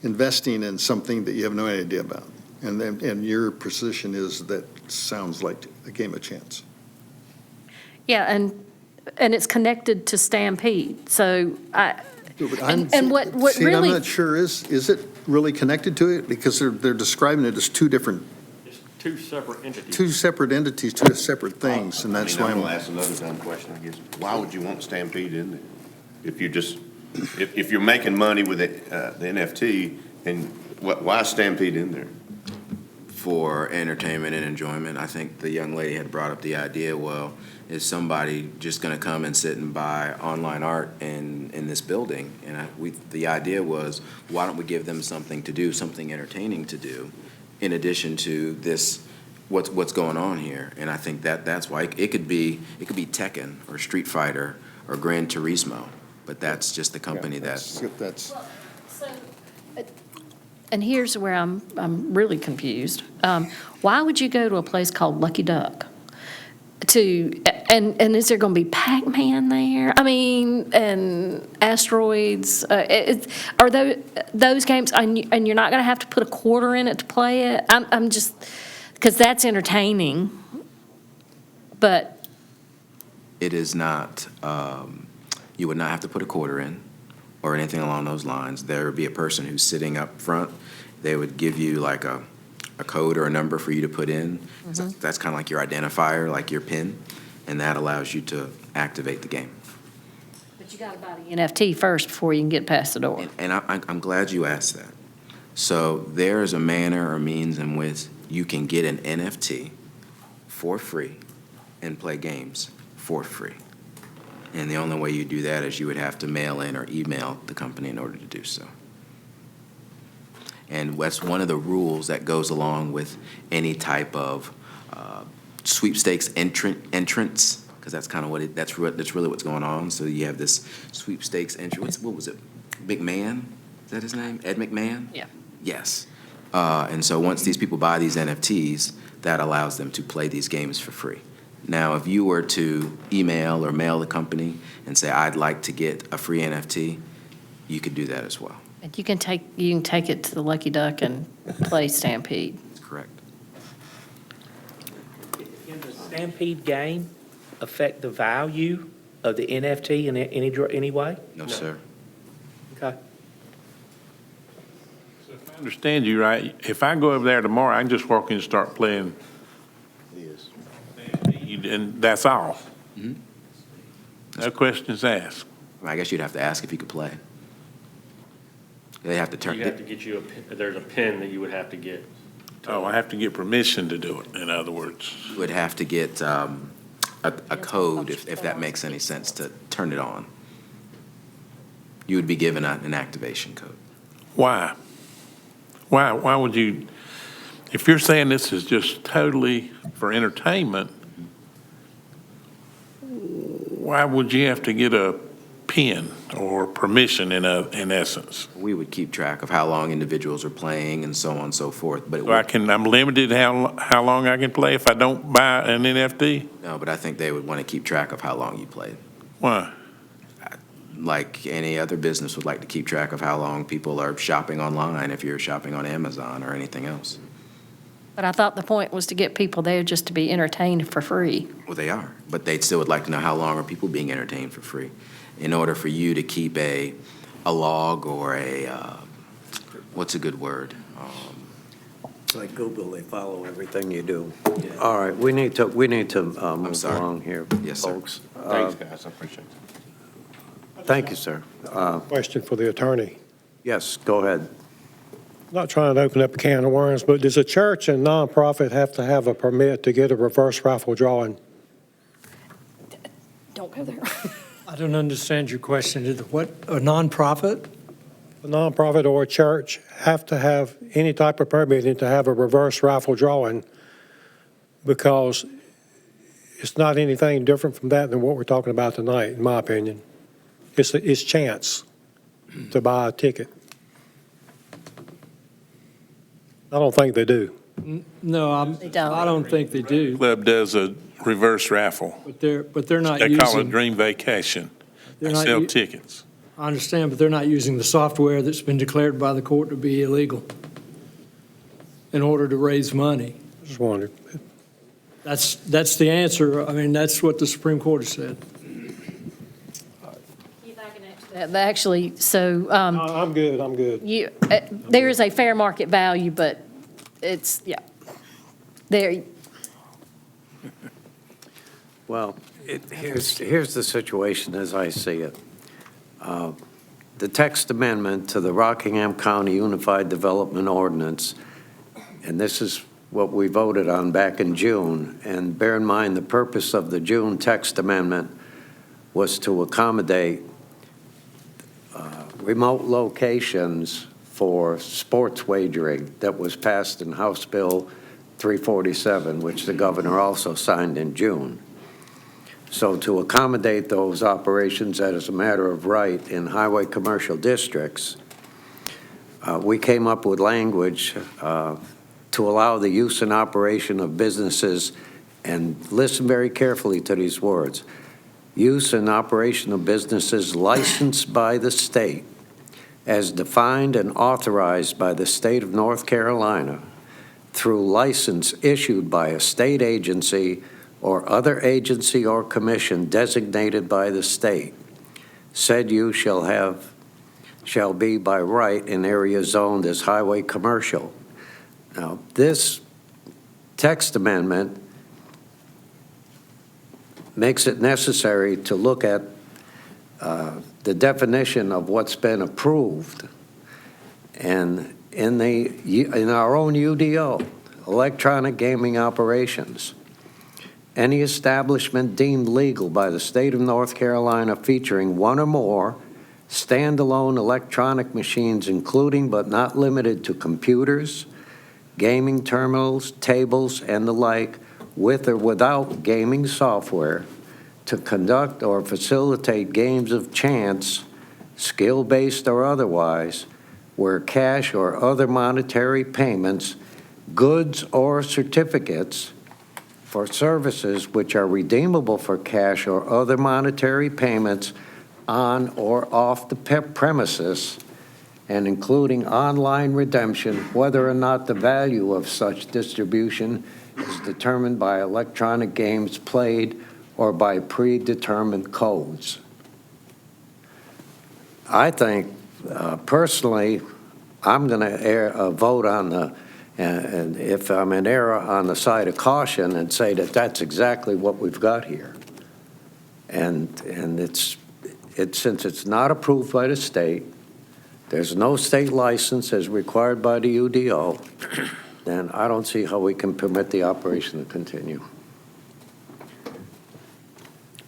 investing in something that you have no idea about. And your position is that sounds like a game of chance. Yeah, and it's connected to Stampede, so and what See, and I'm really, not sure, is it really connected to it? Because they're describing it as two separate entities, two separate things, and that's why I'm I'm. gonna ask another dumb question, I guess. Why would you want Stampede in there? If you just, if you're making money with it, the NFT, and why Stampede in there? For entertainment and enjoyment, I think the young lady had brought up the idea, well, is somebody just going to come and sit and buy online art in this building? And the idea was, why don't we give them something to do, something entertaining to do, in addition to this, what's going on here? And I think that's why it could be Tekken or Street Fighter or Gran Turismo, but that's just the company That's. and here's where I'm really confused. Why would you go to a place called Lucky Duck? And is there going to be Pac-Man there? I mean, and asteroids? Are those games, and you're not going to have to put a quarter in it to play it? I'm just, because that's entertaining, but. It is not, you would not have to put a quarter in or anything along those lines. There would be a person who's sitting up front. They would give you like a code or a number for you to put in. So that's kind of like your identifier, like your PIN, and that allows you to activate the game. But you got to buy the NFT first before you can get past the door. And I'm glad you asked that. So there is a manner or means in which you can get an NFT for free and play games for free. And the only way you do that is you would have to mail in or email the company in order to do so. And that's one of the rules that goes along with any type of sweepstakes entrance, because that's kind of that's really what's going on. So you have this sweepstakes entrance. What was it? McMahon? Is that his name? Ed McMahon? Yeah. Yes. And so once these people buy these NFTs, that allows them to play these games for free. Now, if you were to email or mail the company and say, I'd like to get a free NFT, you could do that as well. And you can take it to the Lucky Duck and play Stampede. That's correct. Can the Stampede game affect the value of the NFT in any way? No, sir. Okay. So if I understand you right, if I go over there tomorrow, I can just walk in and start playing, and that's all? No questions asked? I guess you'd have to ask if you could play. They have to turn. You have to get you there's a pin that you would have to get. Oh, I have to get permission to do it, in other words. You would have to get a code, if that makes any sense, to turn it on. You would be given an activation code. Why? Why would you, if you're saying this is just totally for entertainment, why would you have to get a PIN or permission in essence? We would keep track of how long individuals are playing and so on and so forth, but So I'm limited how long I can play if I don't buy an NFT? no, but I think they would want to keep track of how long you played. Why? Like any other business would like to keep track of how long people are shopping online if you're shopping on Amazon or anything else. But I thought the point was to get people there just to be entertained for free. Well, they are, but they still would like to know how long are people being entertained for free. In order for you to keep a log or what's a good word? It's like Google, they follow everything you do. All right, we need to move along here, Yes, sir. folks. Thanks, guys, I appreciate it. Thank you, sir. Question for the attorney. Yes, go ahead. Not trying to open up a can of worms, but does a church and nonprofit have to have a permit to get a reverse rifle drawing? Don't go there. I don't understand your question. What, a nonprofit? A nonprofit or a church have to have any type of permitting to have a reverse rifle drawing, because it's not anything different from that than what we're talking about tonight, in my opinion. It's chance to buy a ticket. I don't think they do. No, They don't. I don't think they do, Club does a reverse raffle. but they're not They call it using, Dream Vacation. they're They not, sell u- tickets. I understand, but they're not using the software that's been declared by the court to be illegal in order to raise money. Just wondered. That's the answer. I mean, that's what the Supreme Court has said. Actually, so I'm good, I'm good. there is a fair market value, but it's, yeah. There, Well, here's the situation as I see it. The text amendment to the Rockingham County Unified Development Ordinance, and this is what we voted on back in June, and bear in mind, the purpose of the June text amendment was to accommodate remote locations for sports wagering that was passed in House Bill 347, which the governor also signed in June. So to accommodate those operations as a matter of right in highway commercial districts, we came up with language to allow the use and operation of businesses, and listen very carefully to these words, use and operation of businesses licensed by the state as defined and authorized by the state of North Carolina through license issued by a state agency or other agency or commission designated by the state. Said use shall be by right in areas zoned as highway commercial. Now, this text amendment makes it necessary to look at the definition of what's been approved. And in our own UDO, electronic gaming operations, any establishment deemed legal by the state of North Carolina featuring one or more standalone electronic machines, including but not limited to computers, gaming terminals, tables, and the like, with or without gaming software, to conduct or facilitate games of chance, skill-based or otherwise, where cash or other monetary payments, goods or certificates for services which are redeemable for cash or other monetary payments on or off the premises, and including online redemption, whether or not the value of such distribution is determined by electronic games played or by predetermined codes. I think, personally, I'm going to vote on the, and if I'm in error, on the side of caution and say that that's exactly what we've got here. And it's since it's not approved by the state, there's no state license as required by the UDO, then I don't see how we can permit the operation to continue.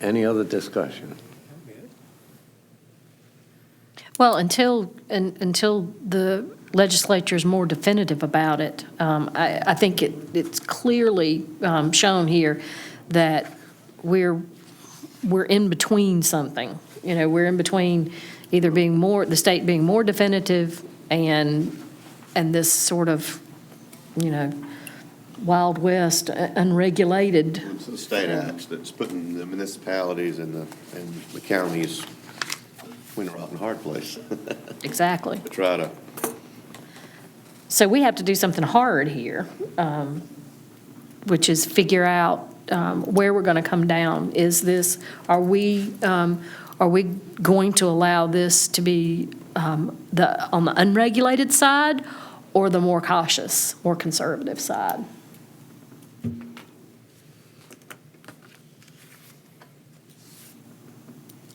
Any other discussion? well, until the legislature is more definitive about it, I think it's clearly shown here that we're in between something. You know, we're in between either being more, the state being more definitive and this sort of, you know, Wild West, unregulated. It's the state acts that's putting the municipalities and the counties between a rock and a hard place. Exactly. To try to, So we have to do something hard here, which is figure out where we're going to come down. Is this, are we going to allow this to be on the unregulated side or the more cautious, more conservative side?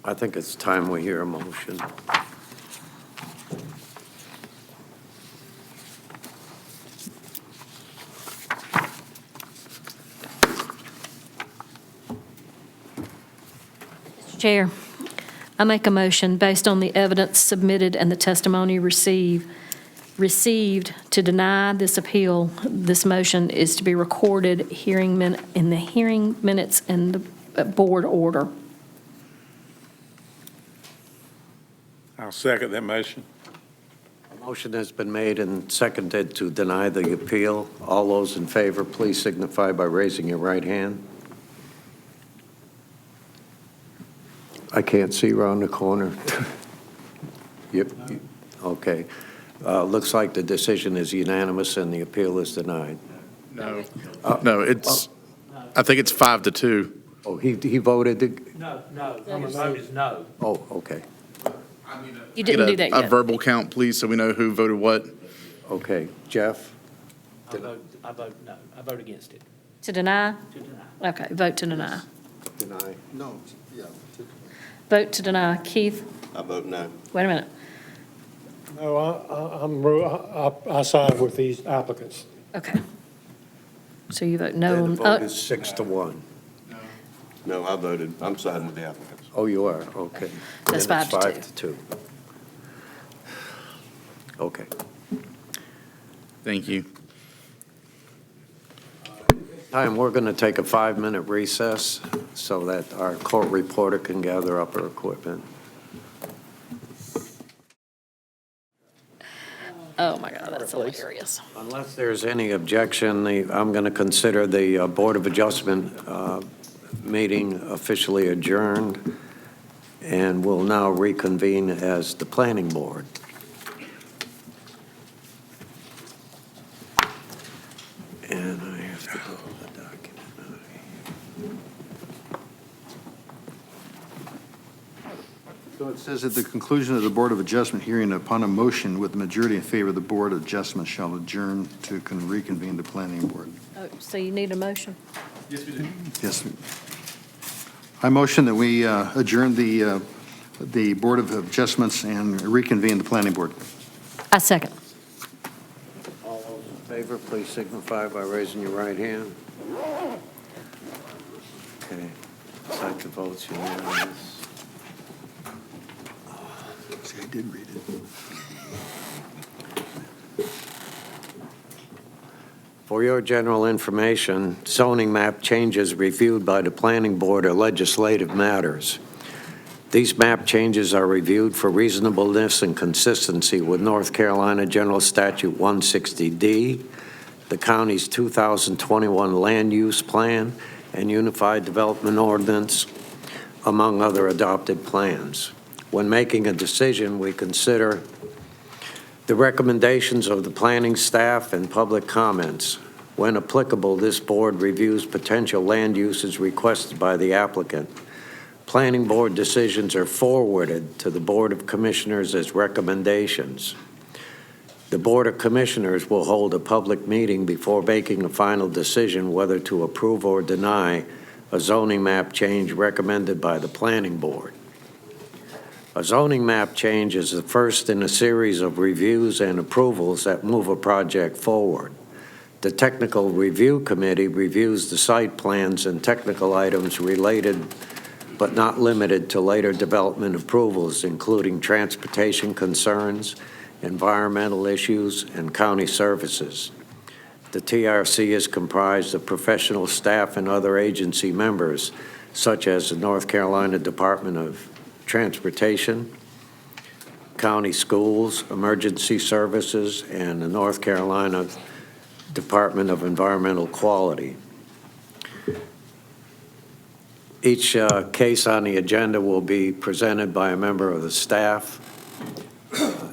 I think it's time we hear a motion. Mr. Chair, I make a motion based on the evidence submitted and the testimony received to deny this appeal. This motion is to be recorded in the hearing minutes and the board order. I'll second that motion. A motion has been made and seconded to deny the appeal. All those in favor, please signify by raising your right hand. I can't see around the corner. Yep, okay. Looks like the decision is unanimous and the appeal is denied. No, I think it's 5-2. Oh, he voted, No, the vote is no. oh, okay, You didn't do that A yet. verbal count, please, so we know who voted what. okay. Jeff? I vote no. I vote against it. To deny? To deny. Okay, vote to deny. Deny. No, yeah. Vote to deny. Keith, I vote no. wait a minute. No, I side with these applicants. Okay. So you vote no. And the vote is 6-1. No, I voted. I'm siding with the applicants. Oh, you are, okay. That's Then it's 5-2. 5-2. Okay. Thank you. Time, we're going to take a 5-minute recess so that our court reporter can gather up her equipment. Oh, my God, that's hilarious. Unless there's any objection, I'm going to consider the Board of Adjustment meeting officially adjourned, and will now reconvene as the Planning Board. And I have to go to the document. So it says at the conclusion of the Board of Adjustment hearing, upon a motion with the majority in favor, the Board of Adjustment shall adjourn to reconvene the Planning Board. Oh, so you need a motion? Yes. I motion that we adjourn the Board of Adjustments and reconvene the Planning Board. I second. All those in favor, please signify by raising your right hand. Okay, cite the votes unanimous. See, I did read it. For your general information, zoning map changes reviewed by the Planning Board are legislative matters. These map changes are reviewed for reasonableness and consistency with North Carolina General Statute 160D, the county's 2021 Land Use Plan, and Unified Development Ordinance, among other adopted plans. When making a decision, we consider the recommendations of the planning staff and public comments. When applicable, this board reviews potential land uses requested by the applicant. Planning board decisions are forwarded to the Board of Commissioners as recommendations. The Board of Commissioners will hold a public meeting before making a final decision whether to approve or deny a zoning map change recommended by the Planning Board. A zoning map change is the first in a series of reviews and approvals that move a project forward. The Technical Review Committee reviews the site plans and technical items related but not limited to later development approvals, including transportation concerns, environmental issues, and county services. The TRC is comprised of professional staff and other agency members, such as the North Carolina Department of Transportation, county schools, emergency services, and the North Carolina Department of Environmental Quality. Each case on the agenda will be presented by a member of the staff,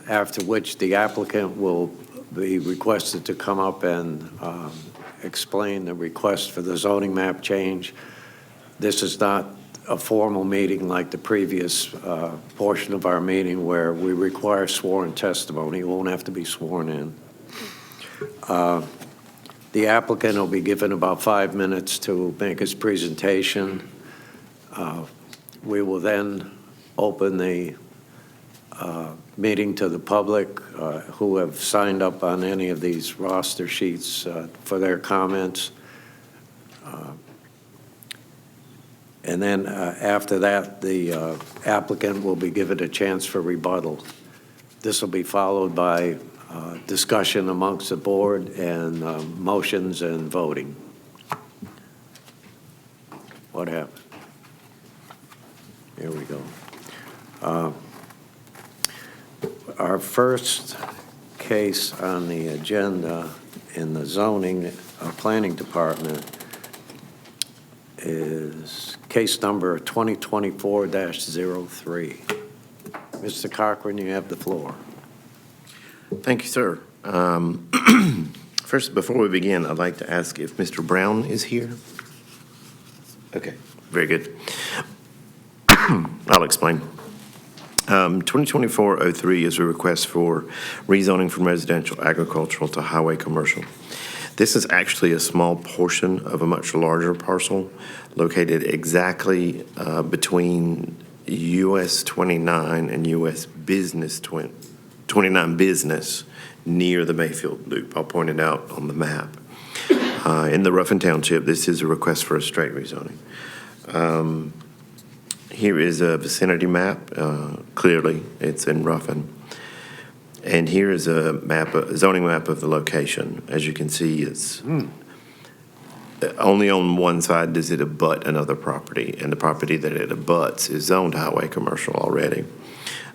after which the applicant will be requested to come up and explain the request for the zoning map change. This is not a formal meeting like the previous portion of our meeting where we require sworn testimony. You won't have to be sworn in. The applicant will be given about 5 minutes to make his presentation. We will then open the meeting to the public who have signed up on any of these roster sheets for their comments. And then after that, the applicant will be given a chance for rebuttal. This will be followed by discussion amongst the board and motions and voting. What happened? Here we go. Our first case on the agenda in the zoning planning department is case number 2024-03. Mr. Cochran, you have the floor. Thank you, sir. First, before we begin, I'd like to ask if Mr. Brown is here. Okay, very good. I'll explain. 2024-03 is a request for rezoning from residential agricultural to highway commercial. This is actually a small portion of a much larger parcel located exactly between US 29 and US Business 29 Business near the Mayfield Loop. I'll point it out on the map. In the Ruffin Township, this is a request for a straight rezoning. Here is a vicinity map. Clearly, it's in Ruffin. And here is a map, a zoning map of the location. As you can see, it's only on one side does it abut another property, and the property that it abuts is zoned highway commercial already.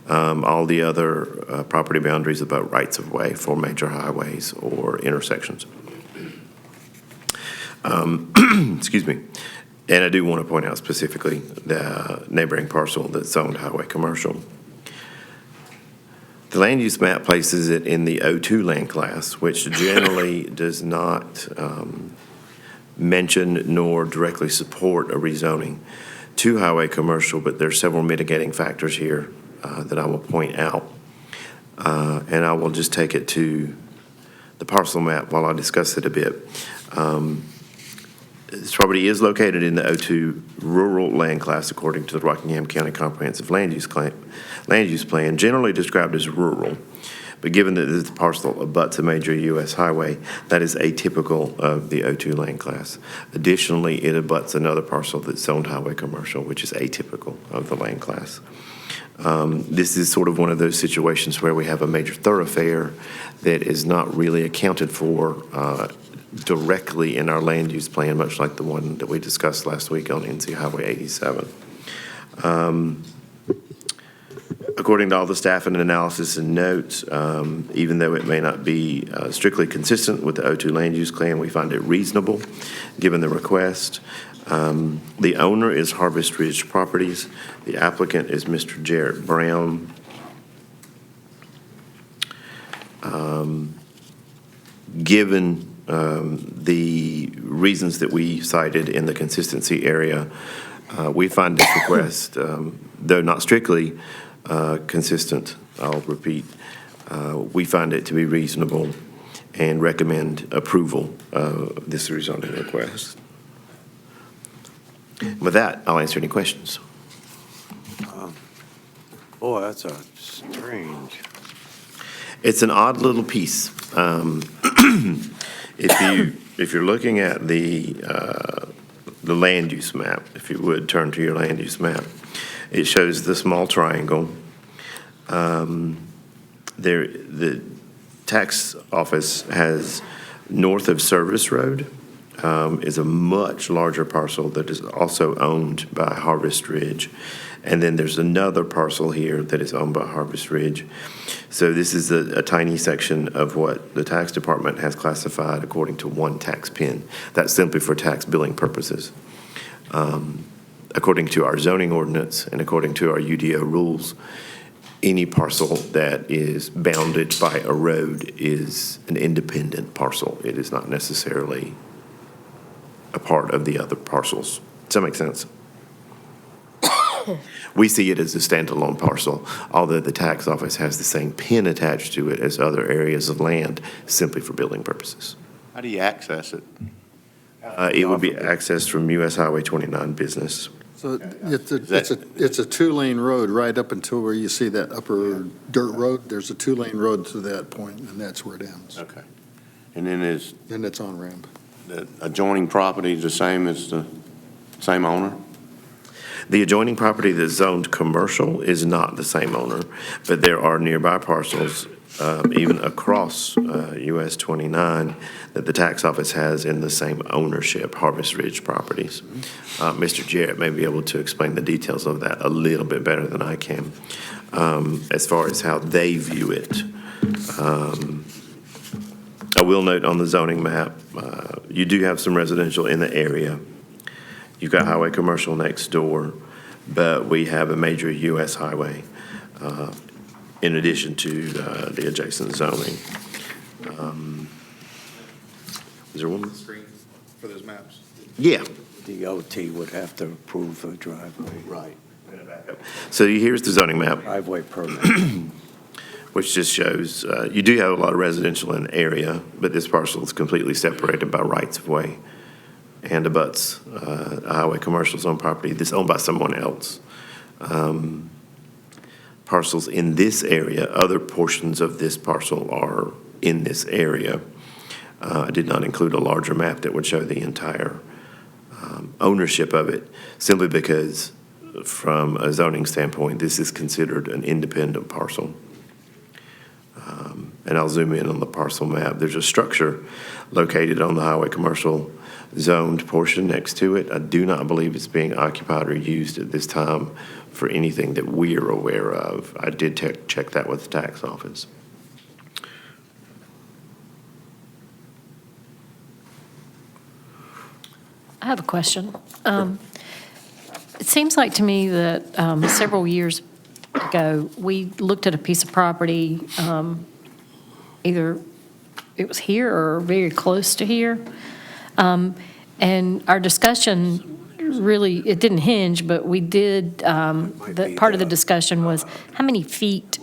All the other property boundaries abut rights of way for major highways or intersections. Excuse me. And I do want to point out specifically the neighboring parcel that's zoned highway commercial. The land use map places it in the O2 land class, which generally does not mention nor directly support a rezoning to highway commercial, but there are several mitigating factors here that I will point out. And I will just take it to the parcel map while I discuss it a bit. This property is located in the O2 rural land class according to the Rockingham County Comprehensive Land Use Plan, generally described as rural. But given that this parcel abuts a major U.S. highway, that is atypical of the O2 land class. Additionally, it abuts another parcel that's zoned highway commercial, which is atypical of the land class. This is sort of one of those situations where we have a major thoroughfare that is not really accounted for directly in our land use plan, much like the one that we discussed last week on NC Highway 87. According to all the staff and analysis and notes, even though it may not be strictly consistent with the O2 land use plan, we find it reasonable given the request. The owner is Harvest Ridge Properties. The applicant is Mr. Jarrett Brown. Given the reasons that we cited in the consistency area, we find this request, though not strictly consistent, I'll repeat, we find it to be reasonable and recommend approval of this rezoning request. With that, I'll answer any questions. Boy, that's a strange. It's an odd little piece. If you're looking at the land use map, if you would turn to your land use map, it shows the small triangle. The tax office has north of Service Road is a much larger parcel that is also owned by Harvest Ridge. And then there's another parcel here that is owned by Harvest Ridge. So this is a tiny section of what the tax department has classified according to one tax pin. That's simply for tax billing purposes. According to our zoning ordinance and according to our UDO rules, any parcel that is bounded by a road is an independent parcel. It is not necessarily a part of the other parcels. Does that make sense? We see it as a standalone parcel, although the tax office has the same pin attached to it as other areas of land, simply for billing purposes. How do you access it? It would be accessed from US Highway 29 Business. So it's a two-lane road right up until where you see that upper dirt road. There's a two-lane road to that point, and that's where it ends. Okay. And then is And it's on ramp. the adjoining property the same as the same owner? The adjoining property that's zoned commercial is not the same owner, but there are nearby parcels, even across US 29, that the tax office has in the same ownership, Harvest Ridge Properties. Mr. Jarrett may be able to explain the details of that a little bit better than I can, as far as how they view it. I will note on the zoning map, you do have some residential in the area. You've got highway commercial next door, but we have a major US highway in addition to the adjacent zoning. Is there one? For those maps. Yeah. DOT would have to approve a driveway. Right. So here's the zoning map, Driveway permit. which just shows, you do have a lot of residential in the area, but this parcel is completely separated by rights-of-way and abuts a highway commercial zone property that's owned by someone else. Parcels in this area, other portions of this parcel are in this area. I did not include a larger map that would show the entire ownership of it, simply because from a zoning standpoint, this is considered an independent parcel. And I'll zoom in on the parcel map. There's a structure located on the highway commercial zoned portion next to it. I do not believe it's being occupied or used at this time for anything that we're aware of. I did check that with the tax office. I have a question. It seems like to me that several years ago, we looked at a piece of property, either it was here or very close to here. And our discussion really, it didn't hinge, but we did, part of the discussion was, how many feet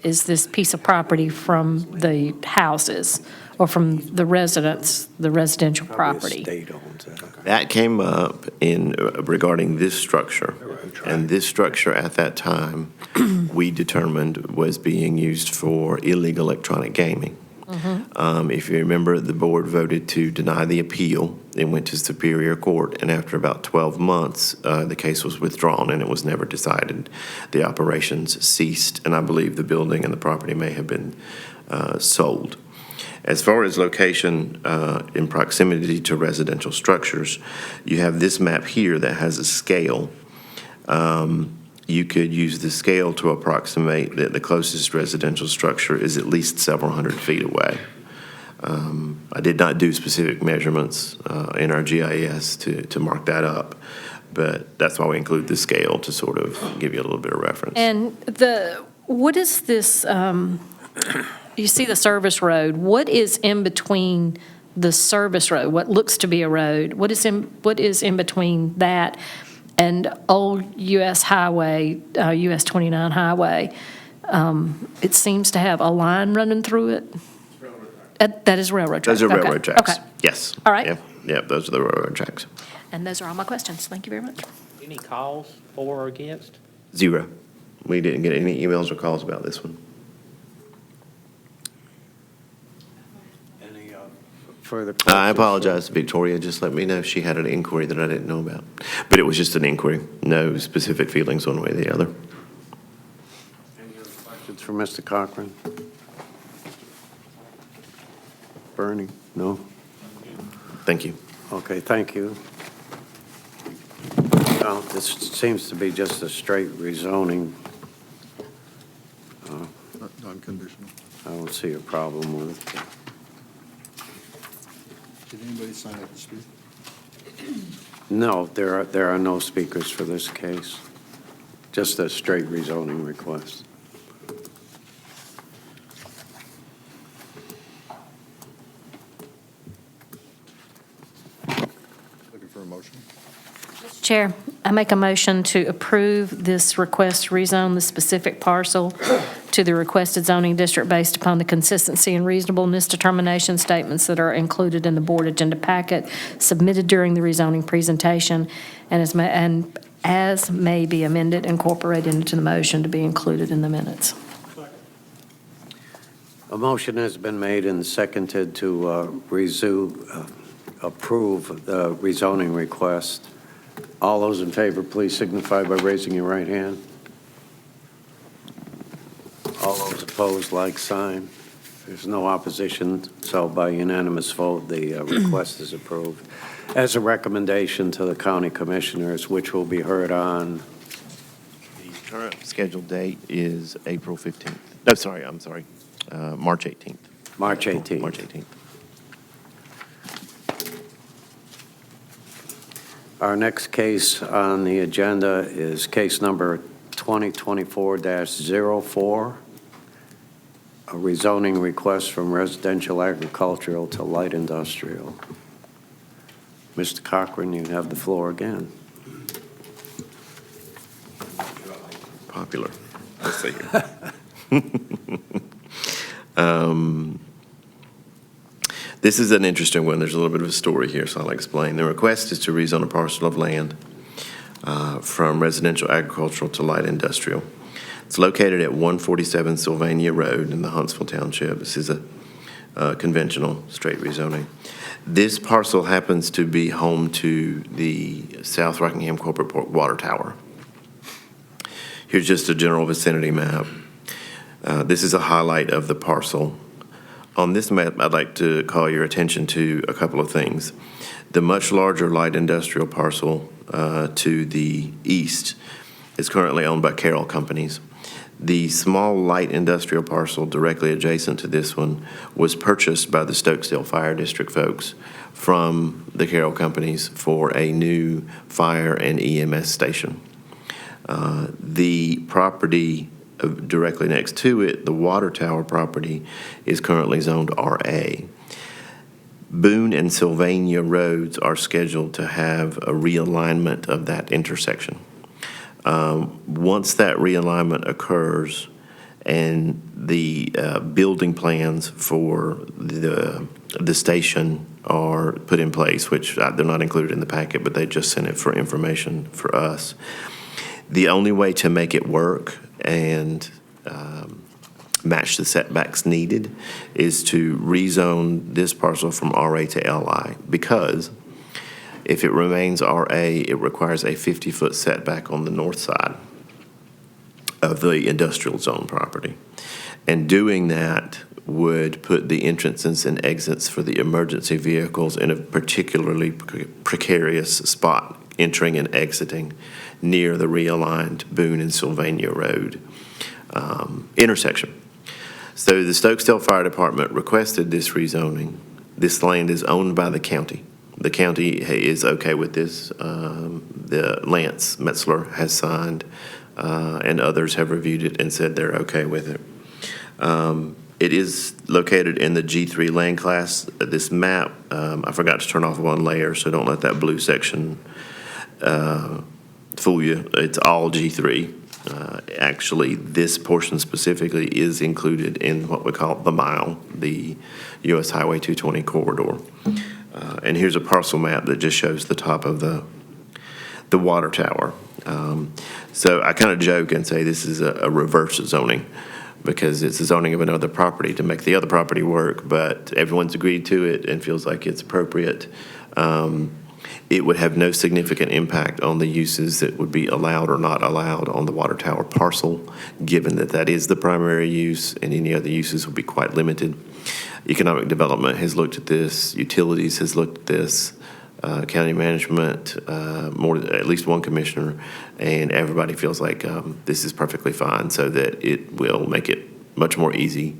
is this piece of property from the houses or from the residents, the residential property? State owns that. That came up in regarding this structure. And this structure at that time, we determined was being used for illegal electronic gaming. If you remember, the board voted to deny the appeal. It went to Superior Court, and after about 12 months, the case was withdrawn and it was never decided. The operations ceased, and I believe the building and the property may have been sold. As far as location in proximity to residential structures, you have this map here that has a scale. You could use the scale to approximate that the closest residential structure is at least several hundred feet away. I did not do specific measurements in our GIS to mark that up, but that's why we include the scale to sort of give you a little bit of reference. And what is this, you see the service road, what is in between the service road, what looks to be a road, what is in between that and old US highway, US 29 highway? It seems to have a line running through it. That is railroad tracks. Those are railroad tracks. Okay. Yes. All right. Yeah, those are the railroad tracks. And those are all my questions. Thank you very much. Any calls for or against? 0. We didn't get any emails or calls about this one. Any further questions? I apologize, Victoria. Just let me know if she had an inquiry that I didn't know about. But it was just an inquiry, no specific feelings one way or the other. Any other questions for Mr. Cochran? Bernie? No? Thank you. Okay, thank you. Well, this seems to be just a straight rezoning. Non-conditional. I don't see a problem with it. Did anybody sign up to speak? No, there are no speakers for this case. Just a straight rezoning request. Looking for a motion? Chair, I make a motion to approve this request to rezone the specific parcel to the requested zoning district based upon the consistency and reasonableness determination statements that are included in the board agenda packet submitted during the rezoning presentation and as may be amended, incorporated into the motion to be included in the minutes. A motion has been made and seconded to approve the rezoning request All those in favor, please signify by raising your right hand. All those opposed, like sign. There's no opposition, so by unanimous vote, the request is approved. As a recommendation to the county commissioners, which will be heard on, The current scheduled date is April 15th. No, sorry, I'm sorry, March 18th. March 18th. March 18th. Our next case on the agenda is case number 2024-04, a rezoning request from residential agricultural to light industrial. Mr. Cochran, you have the floor again. Popular. Let's see here. This is an interesting one. There's a little bit of a story here, so I'll explain. The request is to rezone a parcel of land from residential agricultural to light industrial. It's located at 147 Sylvania Road in the Huntsville Township. This is a conventional straight rezoning. This parcel happens to be home to the South Rockingham Corporate Port Water Tower. Here's just a general vicinity map. This is a highlight of the parcel. On this map, I'd like to call your attention to a couple of things. The much larger light industrial parcel to the east is currently owned by Carroll Companies. The small light industrial parcel directly adjacent to this one was purchased by the Stokesdale Fire District folks from the Carroll Companies for a new fire and EMS station. The property directly next to it, the water tower property, is currently zoned RA. Boone and Sylvania roads are scheduled to have a realignment of that intersection. Once that realignment occurs and the building plans for the station are put in place, which they're not included in the packet, but they just sent it for information for us. The only way to make it work and match the setbacks needed is to rezone this parcel from RA to LI, because if it remains RA, it requires a 50-foot setback on the north side of the industrial zone property. And doing that would put the entrances and exits for the emergency vehicles in a particularly precarious spot, entering and exiting near the realigned Boone and Sylvania Road intersection. So the Stokesdale Fire Department requested this rezoning. This land is owned by the county. The county is okay with this. The Lance Metzler has signed, and others have reviewed it and said they're okay with it. It is located in the G3 land class. This map, I forgot to turn off one layer, so don't let that blue section fool you. It's all G3. Actually, this portion specifically is included in what we call the mile, the U.S. Highway 220 corridor. And here's a parcel map that just shows the top of the water tower. So I kind of joke and say this is a reverse zoning, because it's a zoning of another property to make the other property work, but everyone's agreed to it and feels like it's appropriate. It would have no significant impact on the uses that would be allowed or not allowed on the water tower parcel, given that that is the primary use, and any other uses will be quite limited. Economic Development has looked at this, Utilities has looked at this, County Management, at least one commissioner, and everybody feels like this is perfectly fine, so that it will make it much more easy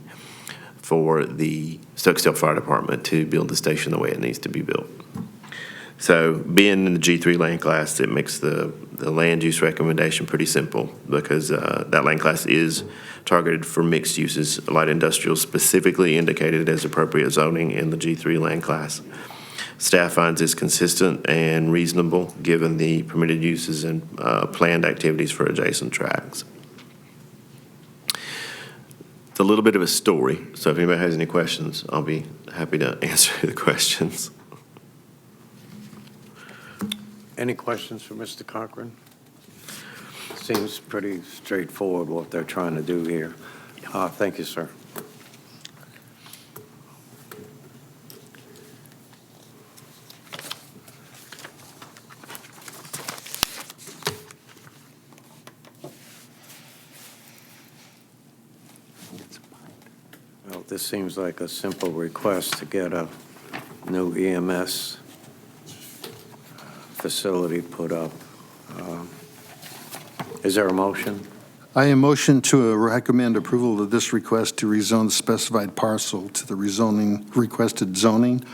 for the Stokesdale Fire Department to build the station the way it needs to be built. So being in the G3 land class, it makes the land use recommendation pretty simple, because that land class is targeted for mixed uses. Light industrial specifically indicated as appropriate zoning in the G3 land class. Staff finds this consistent and reasonable given the permitted uses and planned activities for adjacent tracts. It's a little bit of a story, so if anybody has any questions, I'll be happy to answer the questions. Any questions for Mr. Cochran? Seems pretty straightforward what they're trying to do here. Thank you, sir. this seems like a simple request to get a new EMS facility put up. Is there a motion? I am motion to recommend approval of this request to rezone the specified parcel to the requested zoning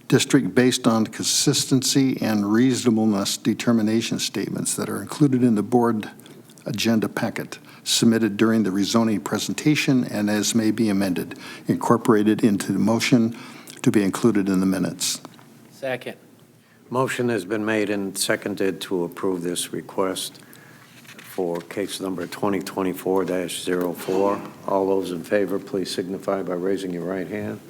district based on consistency and reasonableness determination statements that are included in the board agenda packet submitted during the rezoning presentation and as may be amended, incorporated into the motion to be included in the minutes. Second. Motion has been made and seconded to approve this request for case number 2024-04. All those in favor, please signify by raising your right hand.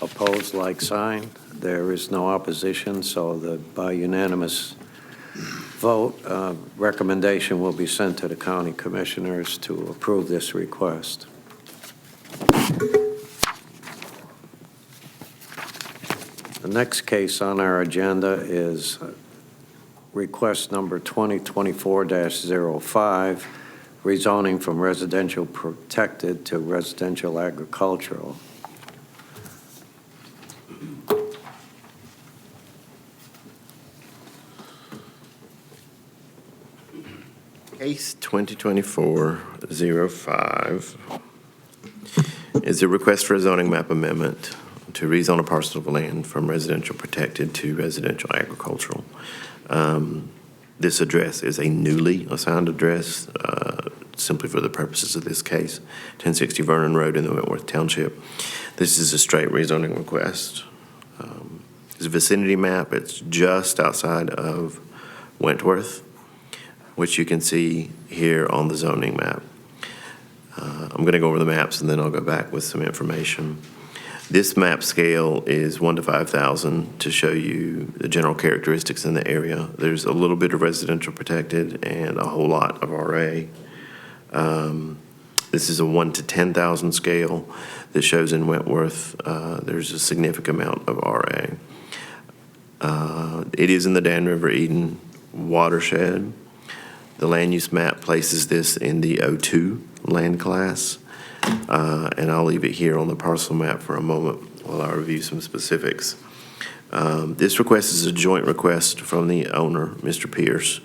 Opposed, like sign. There is no opposition, so by unanimous vote, recommendation will be sent to the county commissioners to approve this request. The next case on our agenda is request number 2024-05, rezoning from residential protected to residential agricultural. Case 2024-05 is a request for a zoning map amendment to rezone a parcel of land from residential protected to residential agricultural. This address is a newly assigned address, simply for the purposes of this case, 1060 Vernon Road in the Wentworth Township. This is a straight rezoning request. It's a vicinity map. It's just outside of Wentworth, which you can see here on the zoning map. I'm going to go over the maps and then I'll go back with some information. This map scale is 1 to 5,000 to show you the general characteristics in the area. There's a little bit of residential protected and a whole lot of RA. This is a 1 to 10,000 scale that shows in Wentworth there's a significant amount of RA. It is in the Dan River Eden watershed. The land use map places this in the O2 land class. And I'll leave it here on the parcel map for a moment while I review some specifics. This request is a joint request from the owner, Mr. Pierce,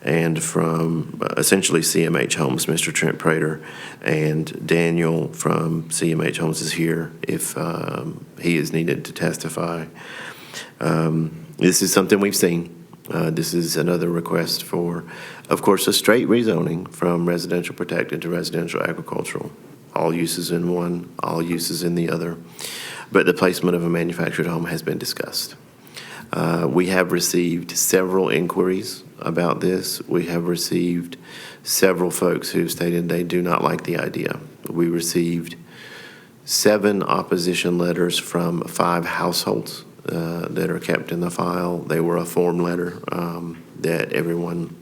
and from essentially CMH Homes, Mr. Trent Prater, and Daniel from CMH Homes is here if he is needed to testify. This is something we've seen. This is another request for, of course, a straight rezoning from residential protected to residential agricultural. All uses in one, all uses in the other. But the placement of a manufactured home has been discussed. We have received several inquiries about this. We have received several folks who stated they do not like the idea. We received 7 opposition letters from 5 households that are kept in the file. They were a form letter that everyone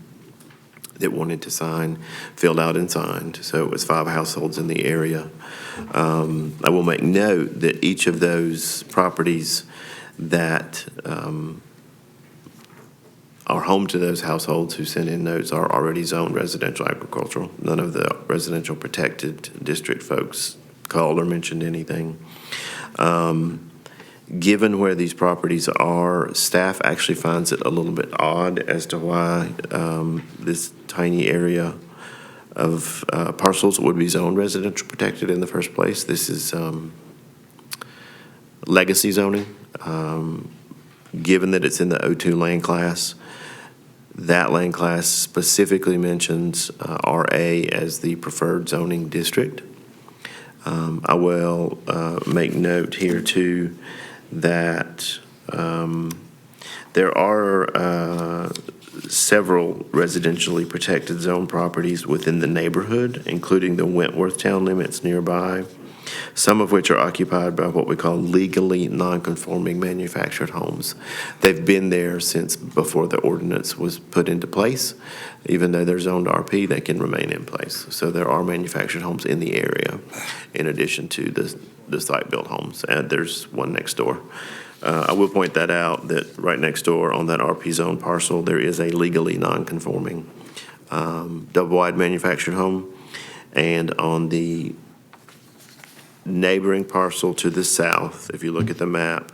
that wanted to sign filled out and signed. So it was 5 households in the area. I will make note that each of those properties that are home to those households who sent in notes are already zoned residential agricultural. None of the residential protected district folks called or mentioned anything. Given where these properties are, staff actually finds it a little bit odd as to why this tiny area of parcels would be zoned residential protected in the first place. This is legacy zoning. Given that it's in the O2 land class, that land class specifically mentions RA as the preferred zoning district. I will make note here too that there are several residentially protected zone properties within the neighborhood, including the Wentworth town limits nearby, some of which are occupied by what we call legally non-conforming manufactured homes. They've been there since before the ordinance was put into place. Even though they're zoned RP, they can remain in place. So there are manufactured homes in the area in addition to the site-built homes, and there's one next door. I will point that out, that right next door on that RP zone parcel, there is a legally non-conforming double-wide manufactured home, and on the neighboring parcel to the south, if you look at the map,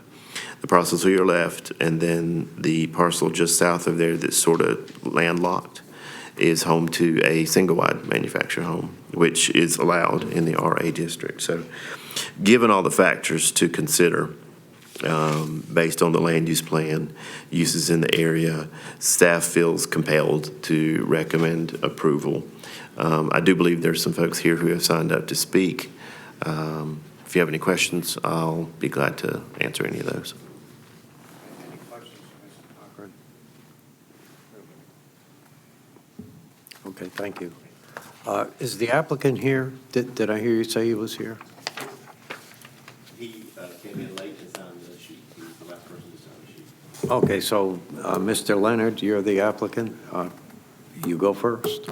the parcel to your left, and then the parcel just south of there that's sort of landlocked, is home to a single-wide manufactured home, which is allowed in the RA district. So given all the factors to consider, based on the land use plan, uses in the area, staff feels compelled to recommend approval. I do believe there's some folks here who have signed up to speak. If you have any questions, I'll be glad to answer any of those. Any questions, Mr. Cochran? Okay, thank you. Is the applicant here? Did I hear you say he was here? He came in late and signed the sheet. He was the last person to sign the sheet. Okay, so Mr. Leonard, you're the applicant. You go first.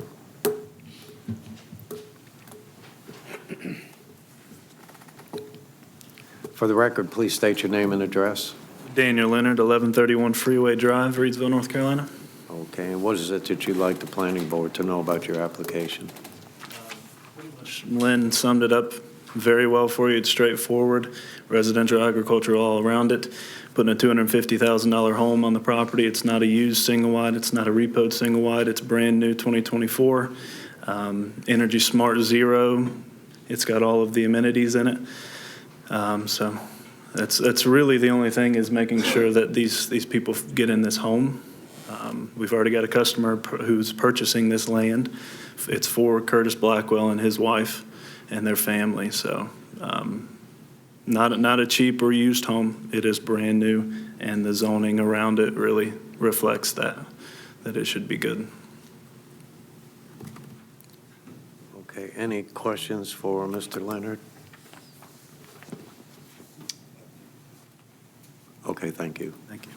For the record, please state your name and address. Daniel Leonard, 1131 Freeway Drive, Reedsville, North Carolina. Okay, and what is it that you'd like the planning board to know about your application? Lynn summed it up very well for you. It's straightforward, residential, agricultural all around it. Putting a $250,000 home on the property. It's not a used single-wide. It's not a repoed single-wide. It's brand new 2024. Energy Smart Zero. It's got all of the amenities in it. So that's really the only thing, is making sure that these people get in this home. We've already got a customer who's purchasing this land. It's for Curtis Blackwell and his wife and their family. So not a cheap or used home. It is brand new, and the zoning around it really reflects that it should be good. Okay, any questions for Mr. Leonard? Okay, thank you. Thank you.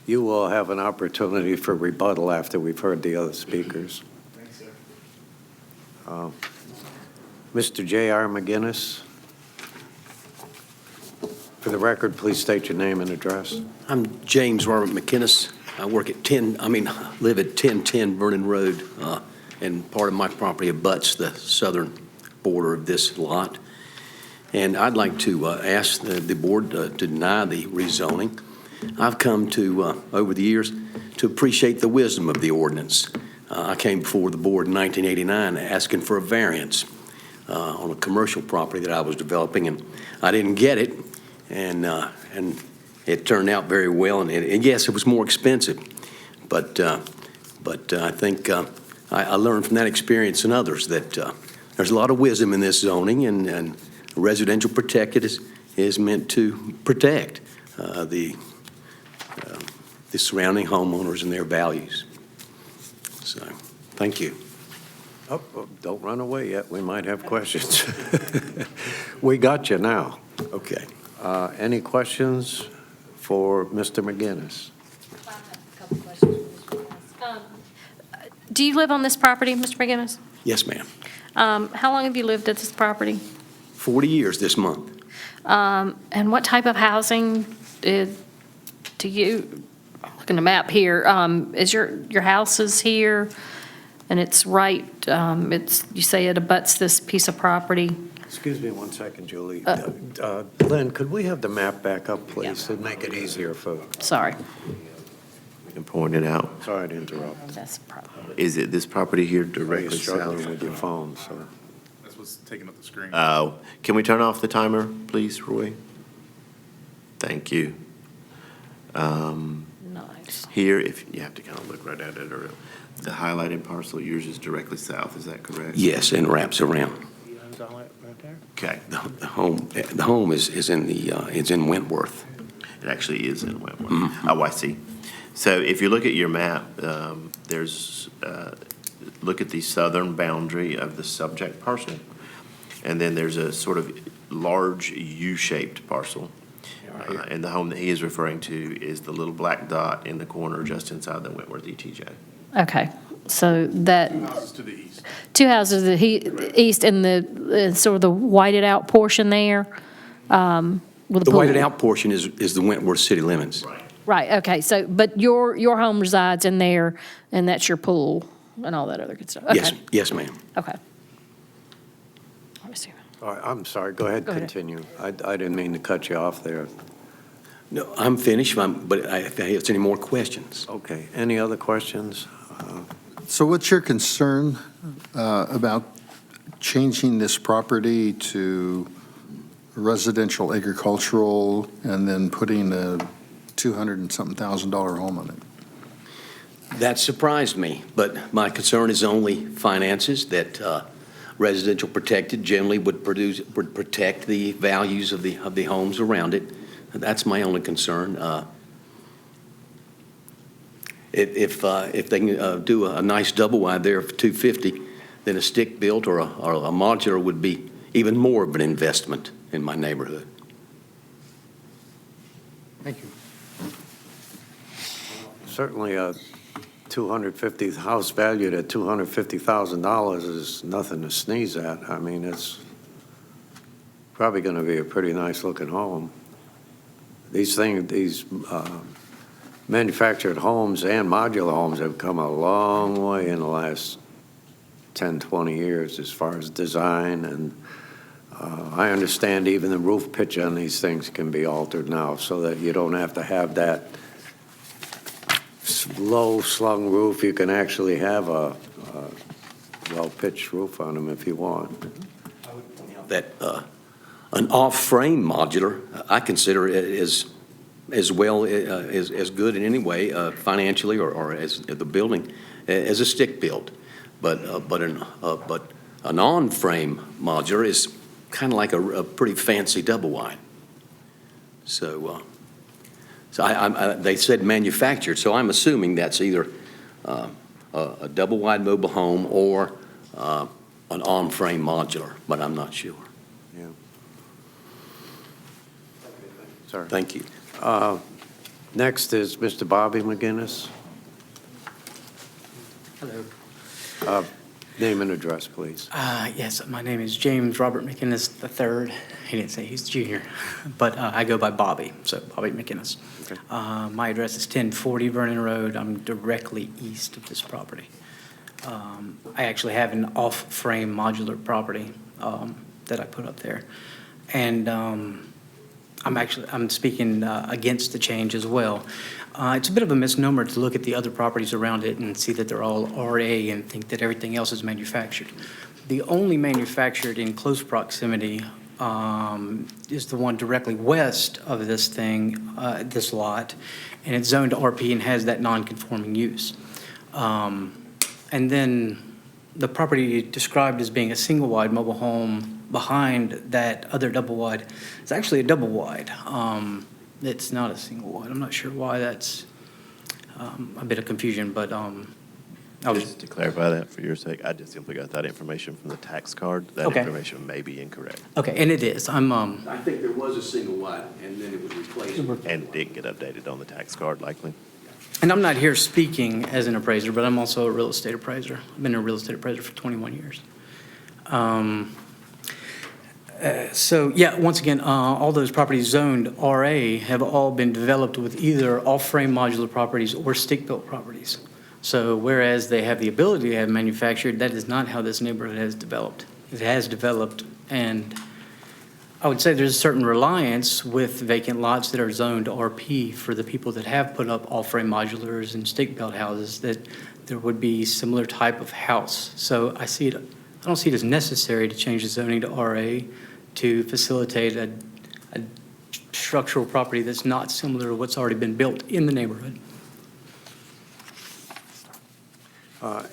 You will have an opportunity for rebuttal after we've heard the other speakers. Thanks, sir. Mr. J.R. McGinnis, for the record, please state your name and address. I'm James Robert McInnes. I live at 1010 Vernon Road, and part of my property abuts the southern border of this lot. And I'd like to ask the board to deny the rezoning. I've come to, over the years, to appreciate the wisdom of the ordinance. I came before the board in 1989 asking for a variance on a commercial property that I was developing, and I didn't get it, and it turned out very well. And yes, it was more expensive, but I think I learned from that experience and others that there's a lot of wisdom in this zoning, and residential protected is meant to protect the surrounding homeowners and their values. So, thank you. Oh, don't run away yet. We might have questions. We got you now. Okay. Any questions for Mr. McGinnis? I have a couple questions for Mr. McGinnis. Do you live on this property, Mr. McGinnis? Yes, ma'am. How long have you lived at this property? 40 years this month. And what type of housing do you, I'm looking at the map here, is your house is here, and it's right, you say it abuts this piece of property? Excuse me one second, Julie. Lynn, could we have the map back up, please? It'd make it easier for, Sorry. We can point it out. sorry to interrupt. That's the problem. Is it this property here You're directly struggling south? with your phone, so. That's what's taking up the screen. Oh, can we turn off the timer, please, Roy? Thank you. Nice. Here, if you have to kind of look right at it, or the highlighted parcel, yours is directly south, is that correct? Yes, and wraps around. Okay, The home is in Wentworth. it actually is in Wentworth. Oh, I see. So if you look at your map, look at the southern boundary of the subject parcel, and then there's a sort of large U-shaped parcel. And the home that he is referring to is the little black dot in the corner just inside the Wentworth ETJ. Okay, so that, Houses to the east. two houses to the east and the, sort of the whited out portion there, with the The pool. whited out portion is the Wentworth city limits. Right, okay, so, but your home resides in there, and that's your pool and all that other good stuff? Okay. Yes, ma'am. Okay. Let me see. I'm sorry, go ahead, Go ahead. continue. I didn't mean to cut you off there. No, I'm finished, but if there's any more questions. Okay, any other questions? So what's your concern about changing this property to residential agricultural and then putting a $200 and something thousand home on it? That surprised me, but my concern is only finances, that residential protected generally would protect the values of the homes around it. That's my only concern. If they can do a nice double wide there for $250, then a stick built or a modular would be even more of an investment in my neighborhood. Thank you. Certainly a house valued at $250,000 is nothing to sneeze at. I mean, it's probably going to be a pretty nice looking home. These manufactured homes and modular homes have come a long way in the last 10, 20 years as far as design, and I understand even the roof pitch on these things can be altered now so that you don't have to have that low slung roof. You can actually have a well-pitched roof on them if you want. That an off-frame modular, I consider it as well, as good in any way financially or as the building as a stick build. But an on-frame modular is kind of like a pretty fancy double wide. So they said manufactured, so I'm assuming that's either a double wide mobile home or an on-frame modular, but I'm not sure. Yeah. Sorry. Thank you. Next is Mr. Bobby McGinnis. Hello. Name and address, please. Yes, my name is James Robert McInnes III. He didn't say he's junior, but I go by Bobby, so Bobby McInnes. Okay. My address is 1040 Vernon Road. I'm directly east of this property. I actually have an off-frame modular property that I put up there. And I'm speaking against the change as well. It's a bit of a misnomer to look at the other properties around it and see that they're all RA and think that everything else is manufactured. The only manufactured in close proximity is the one directly west of this this lot, and it's zoned RP and has that non-conforming use. And then the property described as being a single-wide mobile home behind that other double-wide is actually a double-wide. It's not a single-wide. I'm not sure why that's a bit of confusion, but Just to clarify that for your sake, I just simply got that information from the tax card. That Okay. information may be incorrect. Okay, and it is. I think there was a single wide, and then it was replaced. And it didn't get updated on the tax card likely. And I'm not here speaking as an appraiser, but I'm also a real estate appraiser. I've been a real estate appraiser for 21 years. So, yeah, once again, all those properties zoned RA have all been developed with either off-frame modular properties or stick-built properties. So whereas they have the ability to have manufactured, that is not how this neighborhood has developed. It has developed, and I would say there's a certain reliance with vacant lots that are zoned RP for the people that have put up all-frame modulars and stick-built houses, that there would be similar type of house. So I don't see it as necessary to change the zoning to RA to facilitate a structural property that's not similar to what's already been built in the neighborhood.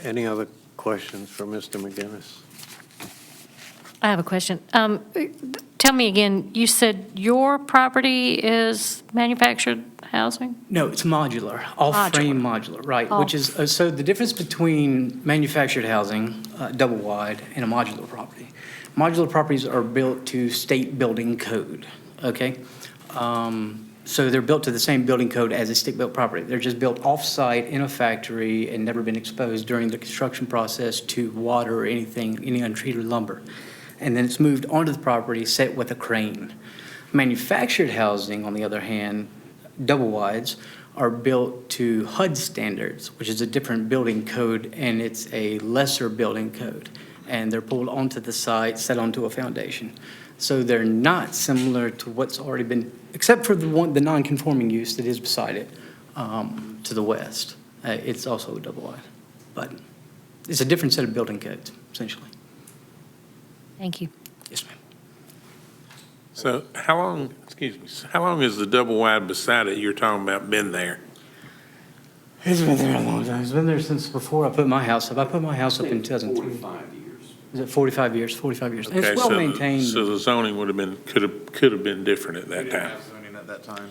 Any other questions for Mr. McGinnis? I have a question. Tell me again, you said your property is manufactured housing? No, it's modular, all-frame modular, right, which is, so the difference between manufactured housing, double wide, and a modular property. Modular properties are built to state building code, okay? So they're built to the same building code as a stick-built property. They're just built off-site in a factory and never been exposed during the construction process to water or anything, any untreated lumber. And then it's moved onto the property, set with a crane. Manufactured housing, on the other hand, double wides, are built to HUD standards, which is a different building code, and it's a lesser building code. and they're pulled onto the site, set onto a foundation. So they're not similar to what's already been, except for the non-conforming use that is beside it, to the west. It's also a double wide, but it's a different set of building codes, essentially. Thank you. Yes, ma'am. So how long, excuse me, how long has the double wide beside it you're talking about been there? It's been there a long time. It's been there since before I put my house up. I put my house up in 2003. 45 years. Is it 45 years? 45 years. And Okay, it's well so- maintained. So the zoning would have been, could have been different at that time. zoning at that time.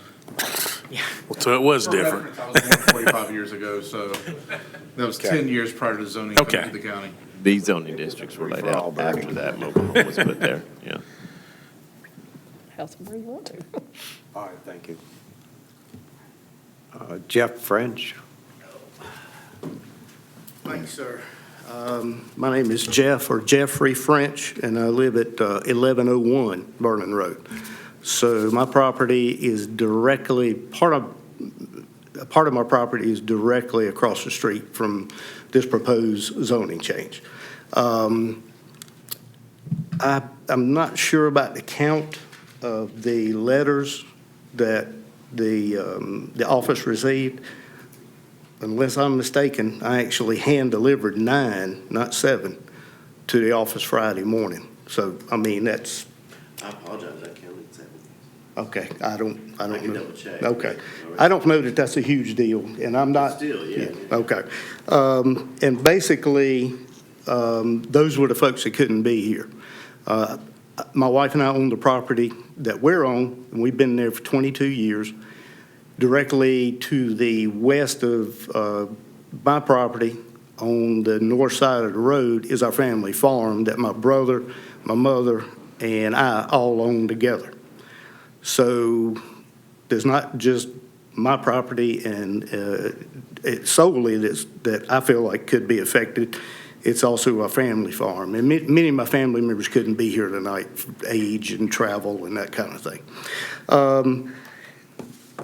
So it was different. I was born 45 years ago, so that was 10 years prior to zoning coming Okay. to the county. These zoning districts were laid out after that mobile home was put there, yeah. House where you want to. All right, thank you. Jeff French. Thank you, sir. My name is Jeff, or Jeffrey French, and I live at 1101 Vernon Road. So my property is directly, part of my property is directly across the street from this proposed zoning change. I'm not sure about the count of the letters that the office received. Unless I'm mistaken, I actually hand-delivered 9, not 7, to the office Friday morning. So, I mean, that's, I apologize, that counted 7. okay, I don't I know. can double check. Okay. I don't know that that's a huge deal, and I'm not. Still, yeah. Okay. And basically, those were the folks that couldn't be here. My wife and I own the property that we're on, and we've been there for 22 years. Directly to the west of my property, on the north side of the road, is our family farm that my brother, my mother, and I all own together. So there's not just my property and it's solely that I feel like could be affected. It's also our family farm. And many of my family members couldn't be here tonight for age and travel and that kind of thing.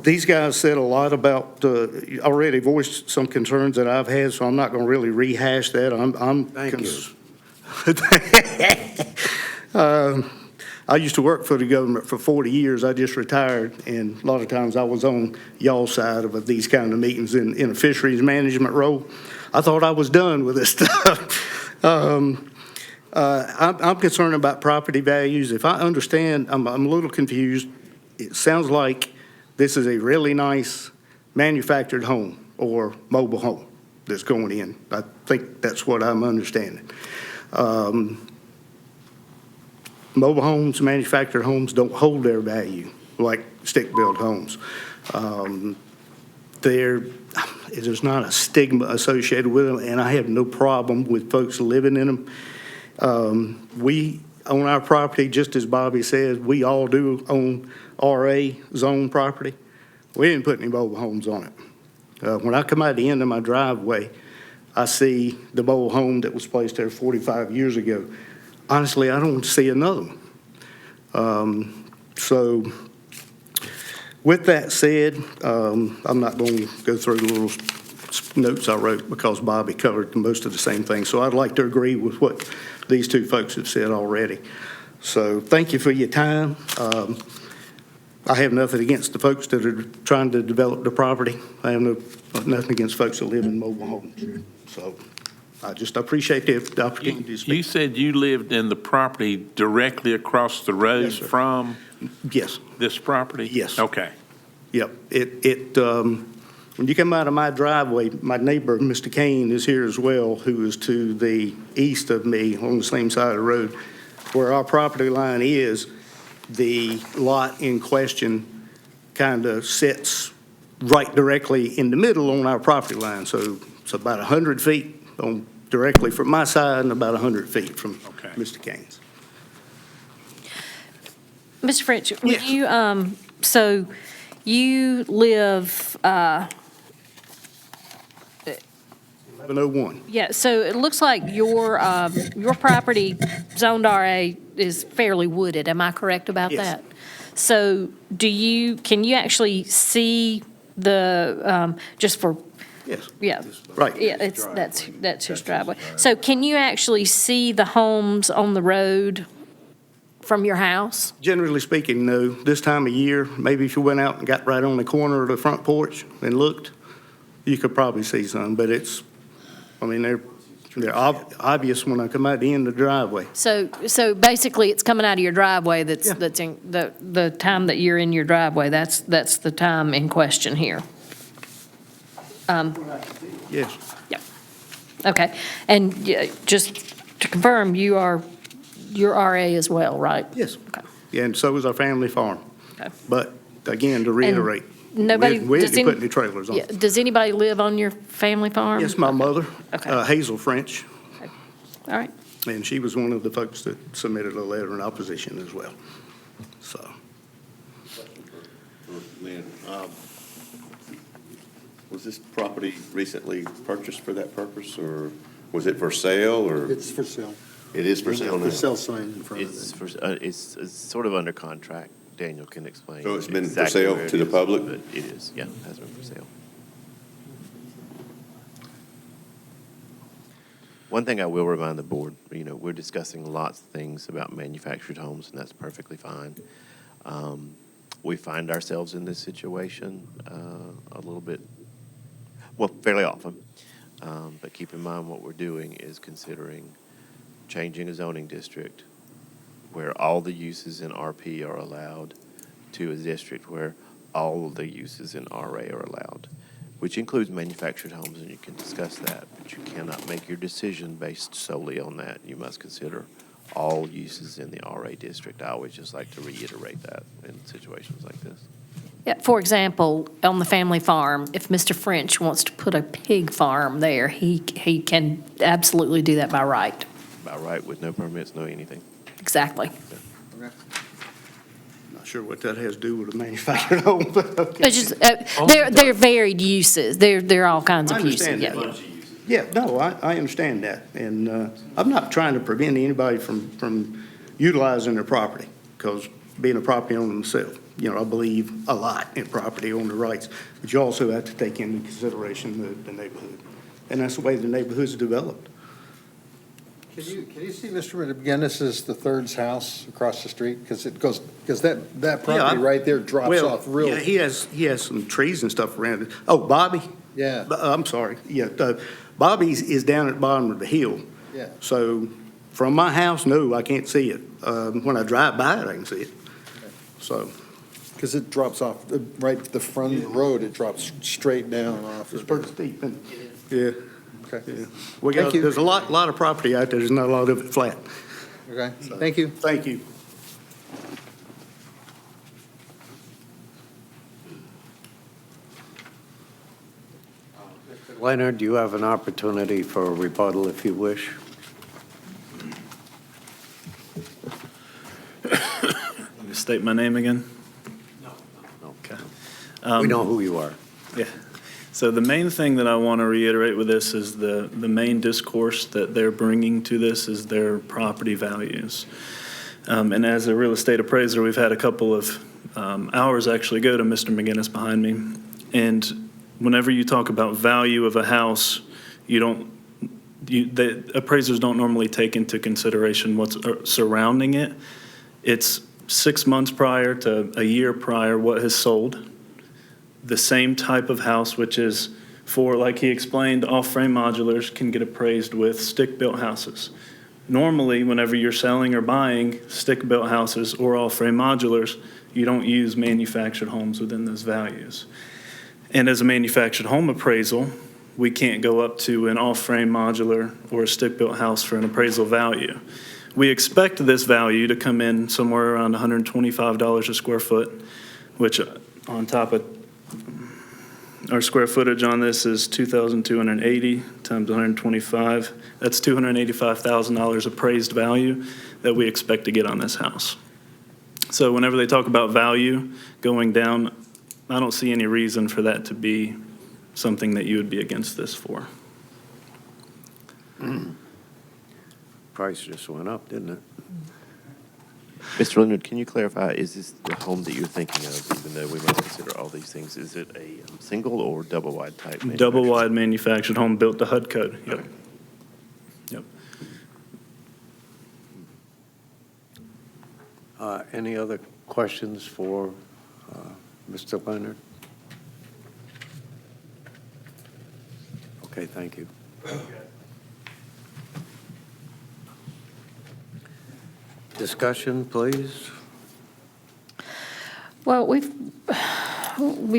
These guys said a lot about, already voiced some concerns that I've had, so I'm not going to really rehash that. Thank you. I used to work for the government for 40 years. I just retired, and a lot of times I was on y'all's side of these kind of meetings in a fisheries management role. I thought I was done with this stuff. I'm concerned about property values. If I understand, I'm a little confused. It sounds like this is a really nice manufactured home or mobile home that's going in. I think that's what I'm understanding. Mobile homes, manufactured homes don't hold their value like stick-built homes. There's not a stigma associated with them, and I have no problem with folks living in them. We own our property, just as Bobby says, we all do own RA zone property. We didn't put any mobile homes on it. When I come out the end of my driveway, I see the mobile home that was placed there 45 years ago. Honestly, I don't see another one. So with that said, I'm not going to go through the little notes I wrote because Bobby covered most of the same thing. So I'd like to agree with what these two folks have said already. So thank you for your time. I have nothing against the folks that are trying to develop the property. I have nothing against folks that live in mobile homes. So I just appreciate the opportunity to speak. You said you lived in the property directly across the road Yes, sir. from Yes, this property? Yes. Okay. yep. When you come out of my driveway, my neighbor, Mr. Kane, is here as well, who is to the east of me on the same side of the road. Where our property line is, the lot in question kind of sits right directly in the middle on our property line. So it's about 100 feet directly from my side and about 100 feet from Mr. Kane's. Mr. French, would you, so you live, 1101. yeah, so it looks like your property zoned RA is fairly wooded. Am I correct about Yes. that? So can you actually see just for Yes. Yeah. Right. Yeah, that's his driveway. So can you actually see the homes on the road from your house? Generally speaking, no. This time of year, maybe if you went out and got right on the corner of the front porch and looked, you could probably see some, but they're obvious when I come out the end of the driveway. So basically, it's coming out of your driveway Yeah. that's in, the time that you're in your driveway, that's the time in question here. Yes. Okay, and just to confirm, you're RA as well, right? Yes. Okay. Yeah, and so is our family farm. Okay. But again, to reiterate, Nobody, we does didn't any- put any trailers on. Yeah, does anybody live on your family farm? Yes, my mother, Okay. Hazel French, All right. and she was one of the folks that submitted a letter in opposition as well. So, Lynn, was this property recently purchased for that purpose, or was it for sale, or? It's for sale. It is for sale now? For sale sign in front of It's, it. it's sort of under contract. Daniel can explain. So it's been for exactly sale where it to the is, public? but it is, yeah, it has been for sale. One thing I will remind the board, we're discussing lots of things about manufactured homes, and that's perfectly fine. We find ourselves in this situation a little bit, well, fairly often. But keep in mind what we're doing is considering changing a zoning district where all the uses in RP are allowed to a district where all of the uses in RA are allowed, which includes manufactured homes, and you can discuss that, but you cannot make your decision based solely on that. You must consider all uses in the RA district. I always just like to reiterate that in situations like this. Yeah, for example, on the family farm, if Mr. French wants to put a pig farm there, he can absolutely do that by right. By right, with no permits, no anything. Exactly. not sure what that has to do with a manufactured home, but okay. It's just, they're varied uses. They're all kinds I of uses. understand Yeah. that. Yeah, no, I understand that. And I'm not trying to prevent anybody from utilizing their property, because being a property owner myself, I believe a lot in property owner rights, but you also have to take into consideration the neighborhood. And that's the way the neighborhood's developed. Can you see Mr. McGinnis's, the third's house across the street? Because that property right there drops off real. Yeah, he has some trees and stuff around it. Oh, Bobby? Yeah. I'm sorry. Yeah, Bobby's is down at the bottom of the hill. Yeah. So from my house, no, I can't see it. When I drive by it, I can see it. So. Because it drops off, right at the front of the road, it drops straight down off. It's pretty steep, isn't it? Yeah. Okay. Yeah. Thank you. There's a lot of property out there, there's not a lot of it flat. Okay, thank you. Thank you. Leonard, you have an opportunity for a rebuttal if you wish. State my name again? No. Okay. We know who you are. Yeah. So the main thing that I want to reiterate with this is the main discourse that they're bringing to this is their property values. And as a real estate appraiser, we've had a couple of hours actually go to Mr. McGinnis behind me. And whenever you talk about value of a house, the appraisers don't normally take into consideration what's surrounding it. It's 6 months prior to a year prior what has sold. The same type of house, which is for, like he explained, off-frame modulars can get appraised with stick-built houses. Normally, whenever you're selling or buying stick-built houses or off-frame modulars, you don't use manufactured homes within those values. And as a manufactured home appraisal, we can't go up to an off-frame modular or a stick-built house for an appraisal value. We expect this value to come in somewhere around $125 a square foot, which on top of our square footage on this is 2,280 times 125. That's $285,000 appraised value that we expect to get on this house. So whenever they talk about value going down, I don't see any reason for that to be something that you would be against this for. Price just went up, didn't it? Mr. Leonard, can you clarify, is this the home that you're thinking of, even though we must consider all these things? Is it a single or double-wide type? Double-wide manufactured home built to HUD code. Yep. Okay. Yep. Any other questions for Mr. Leonard? Okay, thank you. Discussion, please. Well, we've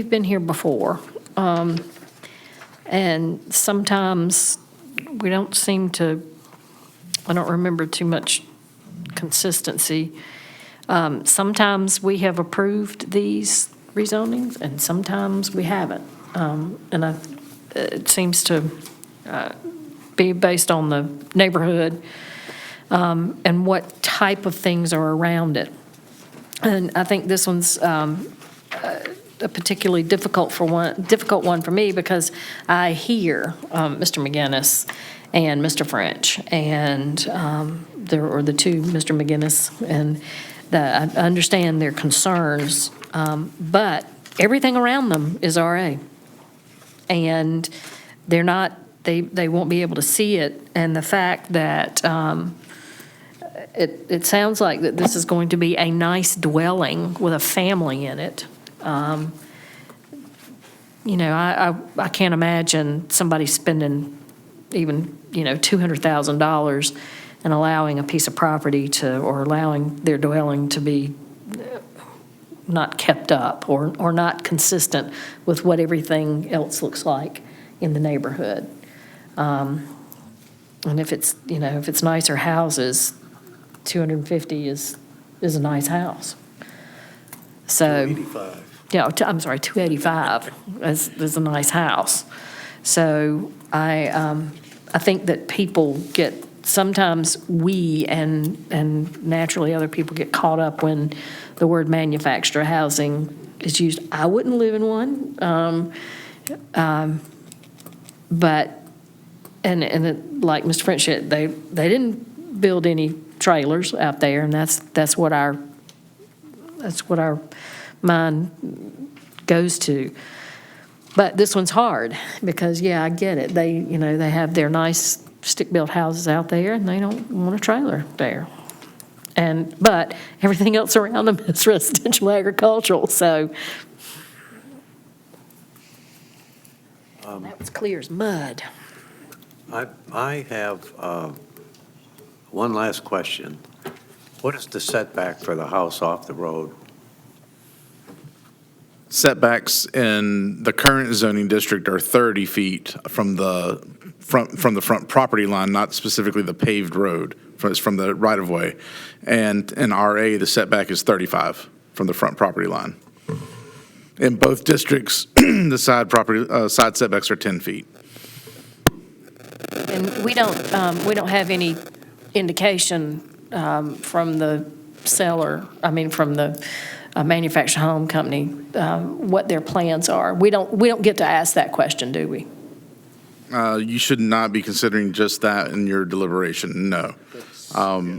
been here before, and sometimes we don't seem to, I don't remember too much consistency. Sometimes we have approved these rezonings, and sometimes we haven't. And it seems to be based on the neighborhood and what type of things are around it. And I think this one's a particularly difficult one for me because I hear Mr. McGinnis and Mr. French, and the two Mr. McGinnis, and I understand their concerns, but everything around them is RA. And they're not, they won't be able to see it, and the fact that it sounds like that this is going to be a nice dwelling with a family in it. You know, I can't imagine somebody spending even, $200,000 and allowing a piece of property or allowing their dwelling to be not kept up or not consistent with what everything else looks like in the neighborhood. And if it's nicer houses, 250 is a nice house. So. 285. Yeah, I'm sorry, 285 is a nice house. So I think that people sometimes we and naturally other people get caught up when the word manufactured housing is used. I wouldn't live in one, but like Mr. French said, they didn't build any trailers out there, and that's what our mind goes to. But this one's hard because, yeah, I get it. They have their nice stick-built houses out there, and they don't want a trailer there. But everything else around them is residential agricultural, so that was clear as mud. I have one last question. What is the setback for the house off the road? Setbacks in the current zoning district are 30 feet from the front property line, not specifically the paved road. It's from the right-of-way. And in RA, the setback is 35 from the front property line. In both districts, the side setbacks are 10 feet. And we don't have any indication from the seller, from the manufactured home company, what their plans are. We don't get to ask that question, do we? You should not be considering just that in your deliberation, no.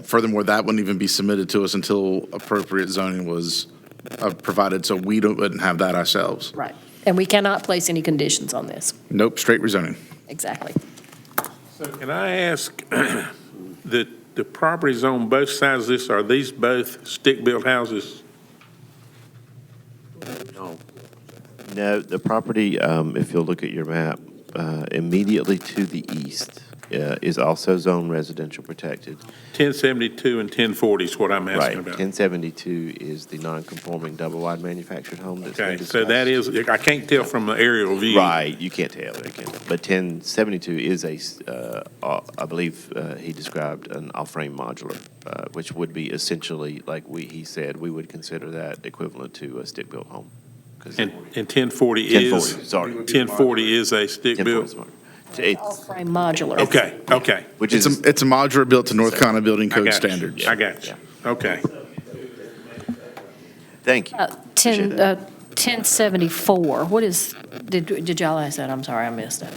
Furthermore, that wouldn't even be submitted to us until appropriate zoning was provided, so we wouldn't have that ourselves. Right. And we cannot place any conditions on this. Nope, straight rezoning. Exactly. So can I ask, the properties on both sides of this, are these both stick-built houses? No. No, the property, if you'll look at your map, immediately to the east is also zone residential protected. 1072 and 1040 is what I'm asking Right, about. 1072 is the non-conforming double-wide manufactured home that's been Okay, discussed. so that is, I can't tell from the aerial view. Right, you can't tell. But 1072 is I believe he described an off-frame modular, which would be essentially, like he said, we would consider that equivalent to a stick-built home. And 1040 is? 1040, sorry. 1040 is a stick-built? Frame modular. Okay. It's a modular built to North Carolina Building I Code got you. standards. I got you. Okay. Thank you. 1074, what is, did y'all ask that? I'm sorry, I missed it.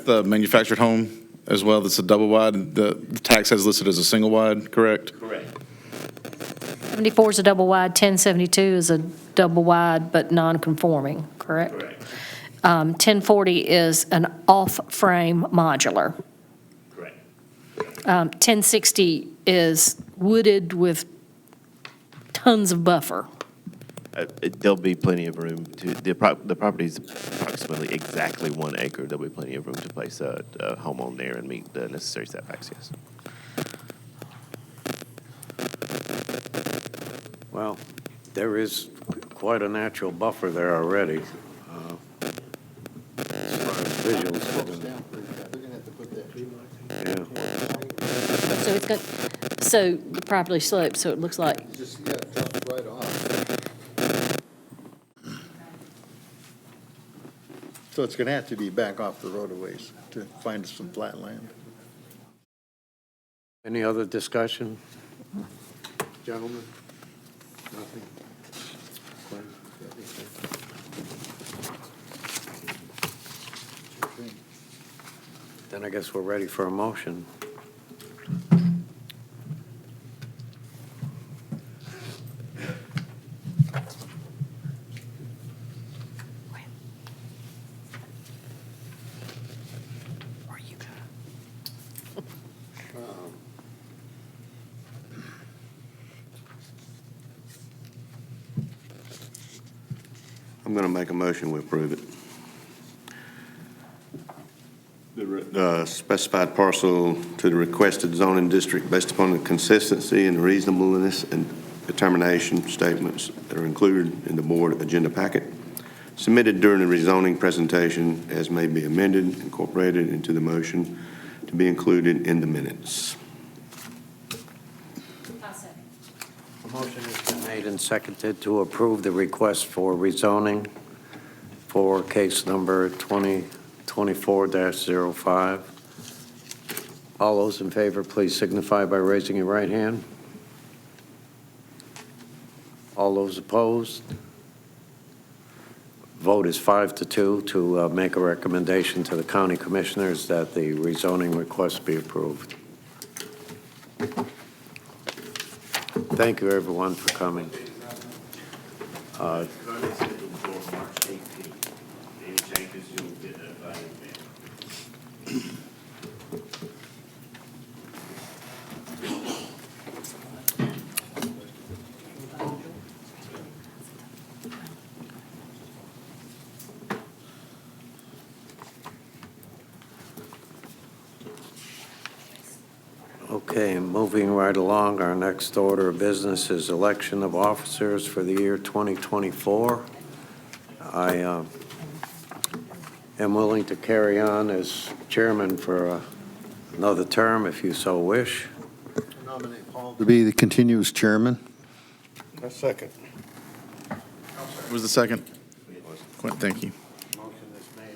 The manufactured home as well, that's a double wide, the tax has listed as a single wide, correct? Correct. 1074 is a double wide, 1072 is a double wide but non-conforming, correct? Correct. 1040 is an off-frame modular. Correct. 1060 is wooded with tons of buffer. There'll be plenty of room to, the property's approximately exactly 1 acre. There'll be plenty of room to place a home on there and meet the necessary setbacks, yes. Well, there is quite a natural buffer there already. As far as visuals. Yeah. So it's got, so the property slopes, so it looks like, Just, yeah, it drops right off. So it's going to have to be back off the roadaways to find some flat land. Any other discussion? Gentlemen? Nothing? Then I guess we're ready for a motion. I'm going to make a motion, we approve it. The specified parcel to the requested zoning district based upon the consistency and reasonableness and determination statements that are included in the board agenda packet, submitted during the rezoning presentation as may be amended, incorporated into the motion to be included in the minutes. A motion has been made and seconded to approve the request for rezoning for case number 2024-05. All those in favor, please signify by raising your right hand. All those opposed? Vote is 5-2 to make a recommendation to the county commissioners that the rezoning request be approved. Thank you, everyone, for coming. Okay, moving right along, our next order of business is election of officers for the year 2024. I am willing to carry on as chairman for another term if you so wish. Nominate Paul to be the continuous chairman. A second. Who was the second? Quint, thank you.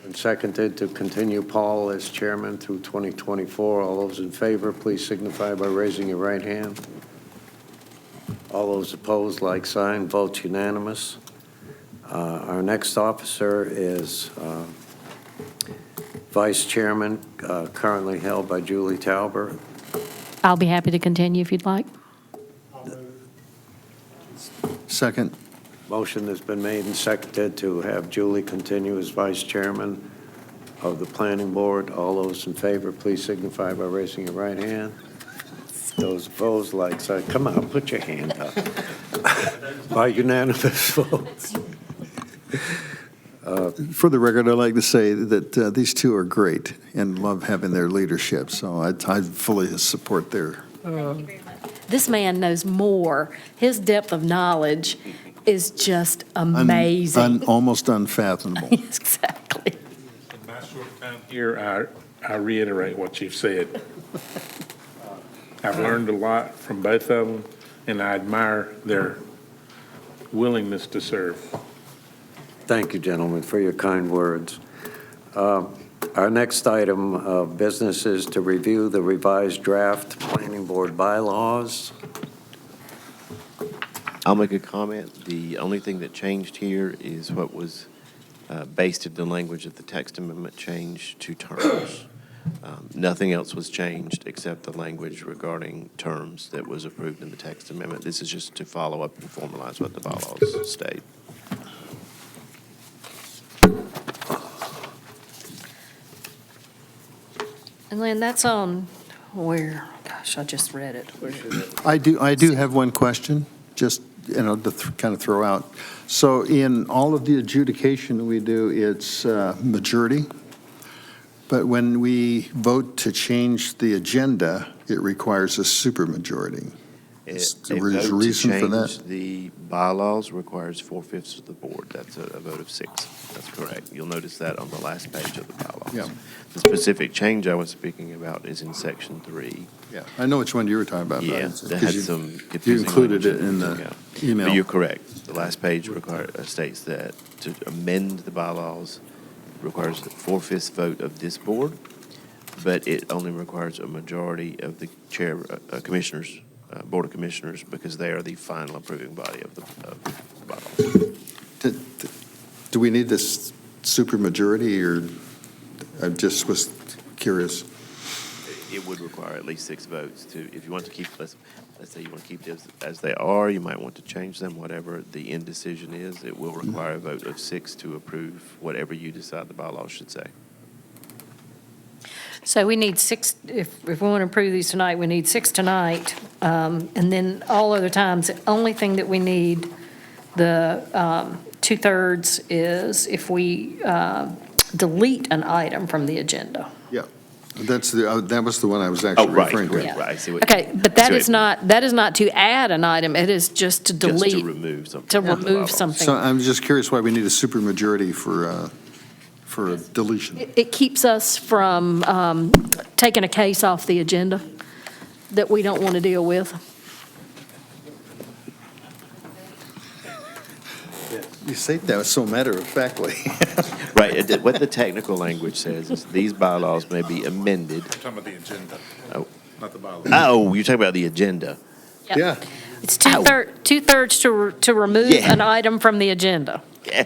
And seconded to continue Paul as chairman through 2024. All those in favor, please signify by raising your right hand. All those opposed, like sign. Votes unanimous. Our next officer is vice chairman, currently held by Julie Tauber. I'll be happy to continue if you'd like. Second. Motion has been made and seconded to have Julie continue as vice chairman of the planning board. All those in favor, please signify by raising your right hand. Those opposed, like sign. Come on, put your hand up. By unanimous vote. For the record, I'd like to say that these two are great and love having their leadership, so I fully support their. This man knows more. His depth of knowledge is just amazing. Almost unfathomable. Exactly. In my short time here, I reiterate what you've said. I've learned a lot from both of them, and I admire their willingness to serve. Thank you, gentlemen, for your kind words. Our next item of business is to review the revised draft planning board bylaws. I'll make a comment. The only thing that changed here is what was based in the language of the text amendment change to terms. Nothing else was changed except the language regarding terms that was approved in the text amendment. This is just to follow up and formalize what the bylaws state. And Lynn, that's on where, gosh, I just read it. I do have one question, just, to kind of throw out. So in all of the adjudication we do, it's majority, but when we vote to change the agenda, it requires a supermajority. A There's vote a to reason for that? change the bylaws requires 4/5 of the board. That's a vote of 6. That's correct. You'll notice that on the last page of the bylaws. Yeah. The specific change I was speaking about is in section 3. Yeah, I know which one you were talking about. Yeah, but that 'cause had you- some You confusing included language it in the yeah. email. But you're correct. The last page states that to amend the bylaws requires a 4/5 vote of this board, but it only requires a majority of the commissioners, Board of Commissioners, because they are the final approving body of the bylaws. Do we need this supermajority, or I just was curious? It would require at least 6 votes to, if you want to keep, let's say you want to keep this as they are, you might want to change them, whatever the end decision is, it will require a vote of 6 to approve whatever you decide the bylaws should say. So we need 6, if we want to approve these tonight, we need 6 tonight. And then all other times, the only thing that we need, the 2/3 is if we delete an item from the agenda. Yeah, that was the one I was actually referring to. Yeah. Right, I see what. Okay, but I that see is not to add an item, it is just to Just delete. to remove something. To from the remove bylaws. something. So I'm just curious why we need a supermajority for a deletion. It keeps us from taking a case off the agenda that we don't want to deal with. You say that so matter-of-factly. Right, what the technical language says is these bylaws may be amended. Talking about the agenda, Oh, not the bylaws. oh, you're talking about the agenda. Yep. Yeah. It's two-thirds to remove Yeah. an item from the agenda. Yeah.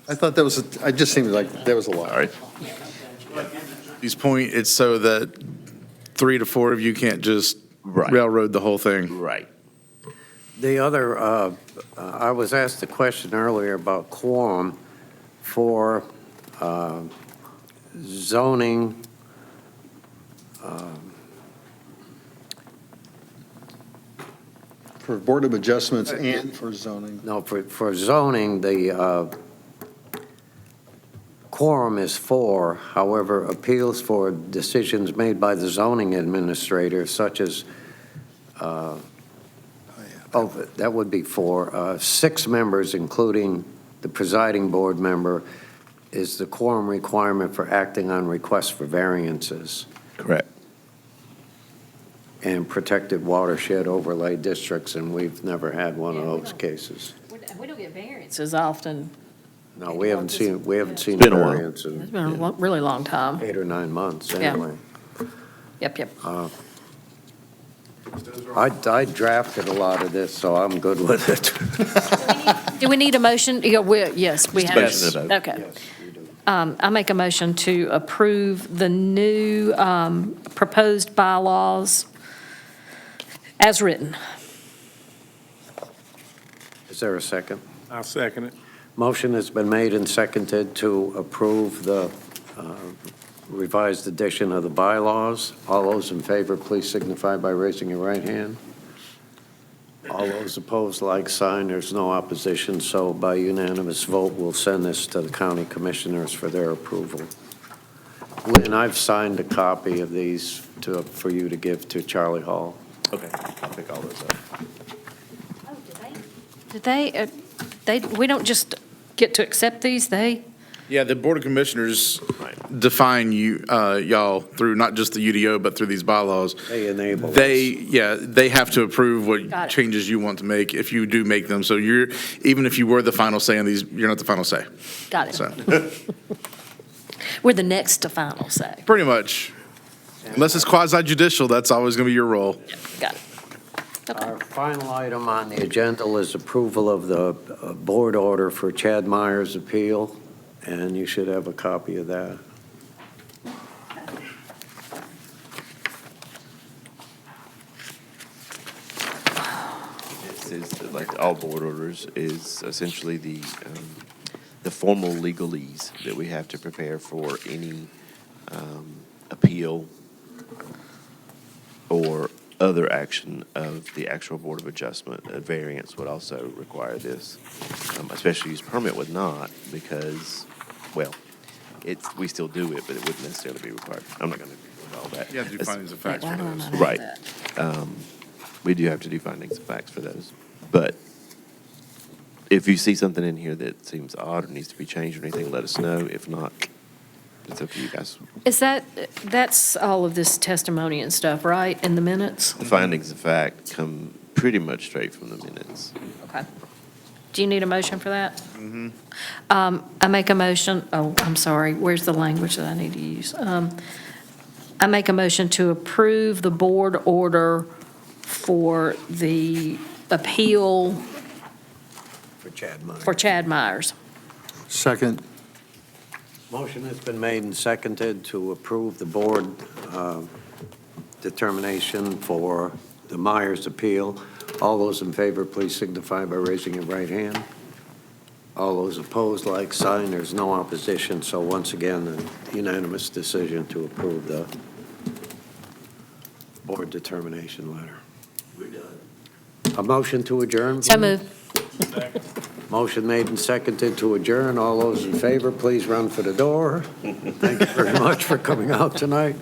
I thought that was, I just seemed like that was a lot. All right. These point, it's so that 3 to 4 of you can't just Right. railroad the whole thing. Right. The other, I was asked a question earlier about quorum for zoning, For Board of Adjustments and for zoning. no, for zoning, the quorum is 4. However, appeals for decisions made by the zoning administrator, such as, that would be 4. 6 members, including the presiding board member, is the quorum requirement for acting on requests for variances Correct. and protected watershed overlay districts, and we've never had one of those cases. We don't get variances often. No, we haven't seen a been a while. variance It's in been a really long time. 8 or 9 months, Yeah. anyway. Yep. I drafted a lot of this, so I'm good with it. Do we need a motion? Yeah, yes, we have. Motion to vote. Okay. I make a motion to approve the new proposed bylaws as written. Is there a second? I'll second it. Motion has been made and seconded to approve the revised edition of the bylaws. All those in favor, please signify by raising your right hand. All those opposed, like sign. There's no opposition, so by unanimous vote, we'll send this to the county commissioners for their approval. Lynn, I've signed a copy of these for you to give to Charlie Hall. Okay, I'll pick all those up. Did they, we don't just get to accept these, Yeah, the Board of Commissioners define y'all through not just the UDO, but through these bylaws. They enable us. They have to approve Got what it. changes you want to make if you do make them. So even if you were the final say on these, you're not the final say. got it. So, We're the next to final say. pretty much. Unless it's quasi judicial, that's always going to be your role. Got it. Okay. Our final item on the agenda is approval of the board order for Chad Meyer's appeal, and you should have a copy of that. this is, like all board orders, is essentially the formal legalese that we have to prepare for any appeal or other action of the actual Board of Adjustment. A variance would also require this. A special use permit would not, because, well, we still do it, but it wouldn't necessarily be required. I'm not going to do all that. You have to do findings of facts Why for do I those. not have Right. that? We do have to do findings of facts for those. But if you see something in here that seems odd or needs to be changed or anything, let us know. If not, it's up to you guys. Is that's all of this testimony and stuff, right, in the minutes? The findings of fact come pretty much straight from the minutes. Okay. Do you need a motion for that? Mm-hmm. I make a motion, I'm sorry, where's the language that I need to use? I make a motion to approve the board order for the appeal For Chad Myers. Second. Motion has been made and seconded to approve the board determination for the Myers appeal. All those in favor, please signify by raising your right hand. All those opposed, like sign. There's no opposition, so once again, a unanimous decision to approve the board determination letter. We're done. A motion to adjourn? So moved. Motion made and seconded to adjourn. All those in favor, please run for the door. Thank you very much for coming out tonight.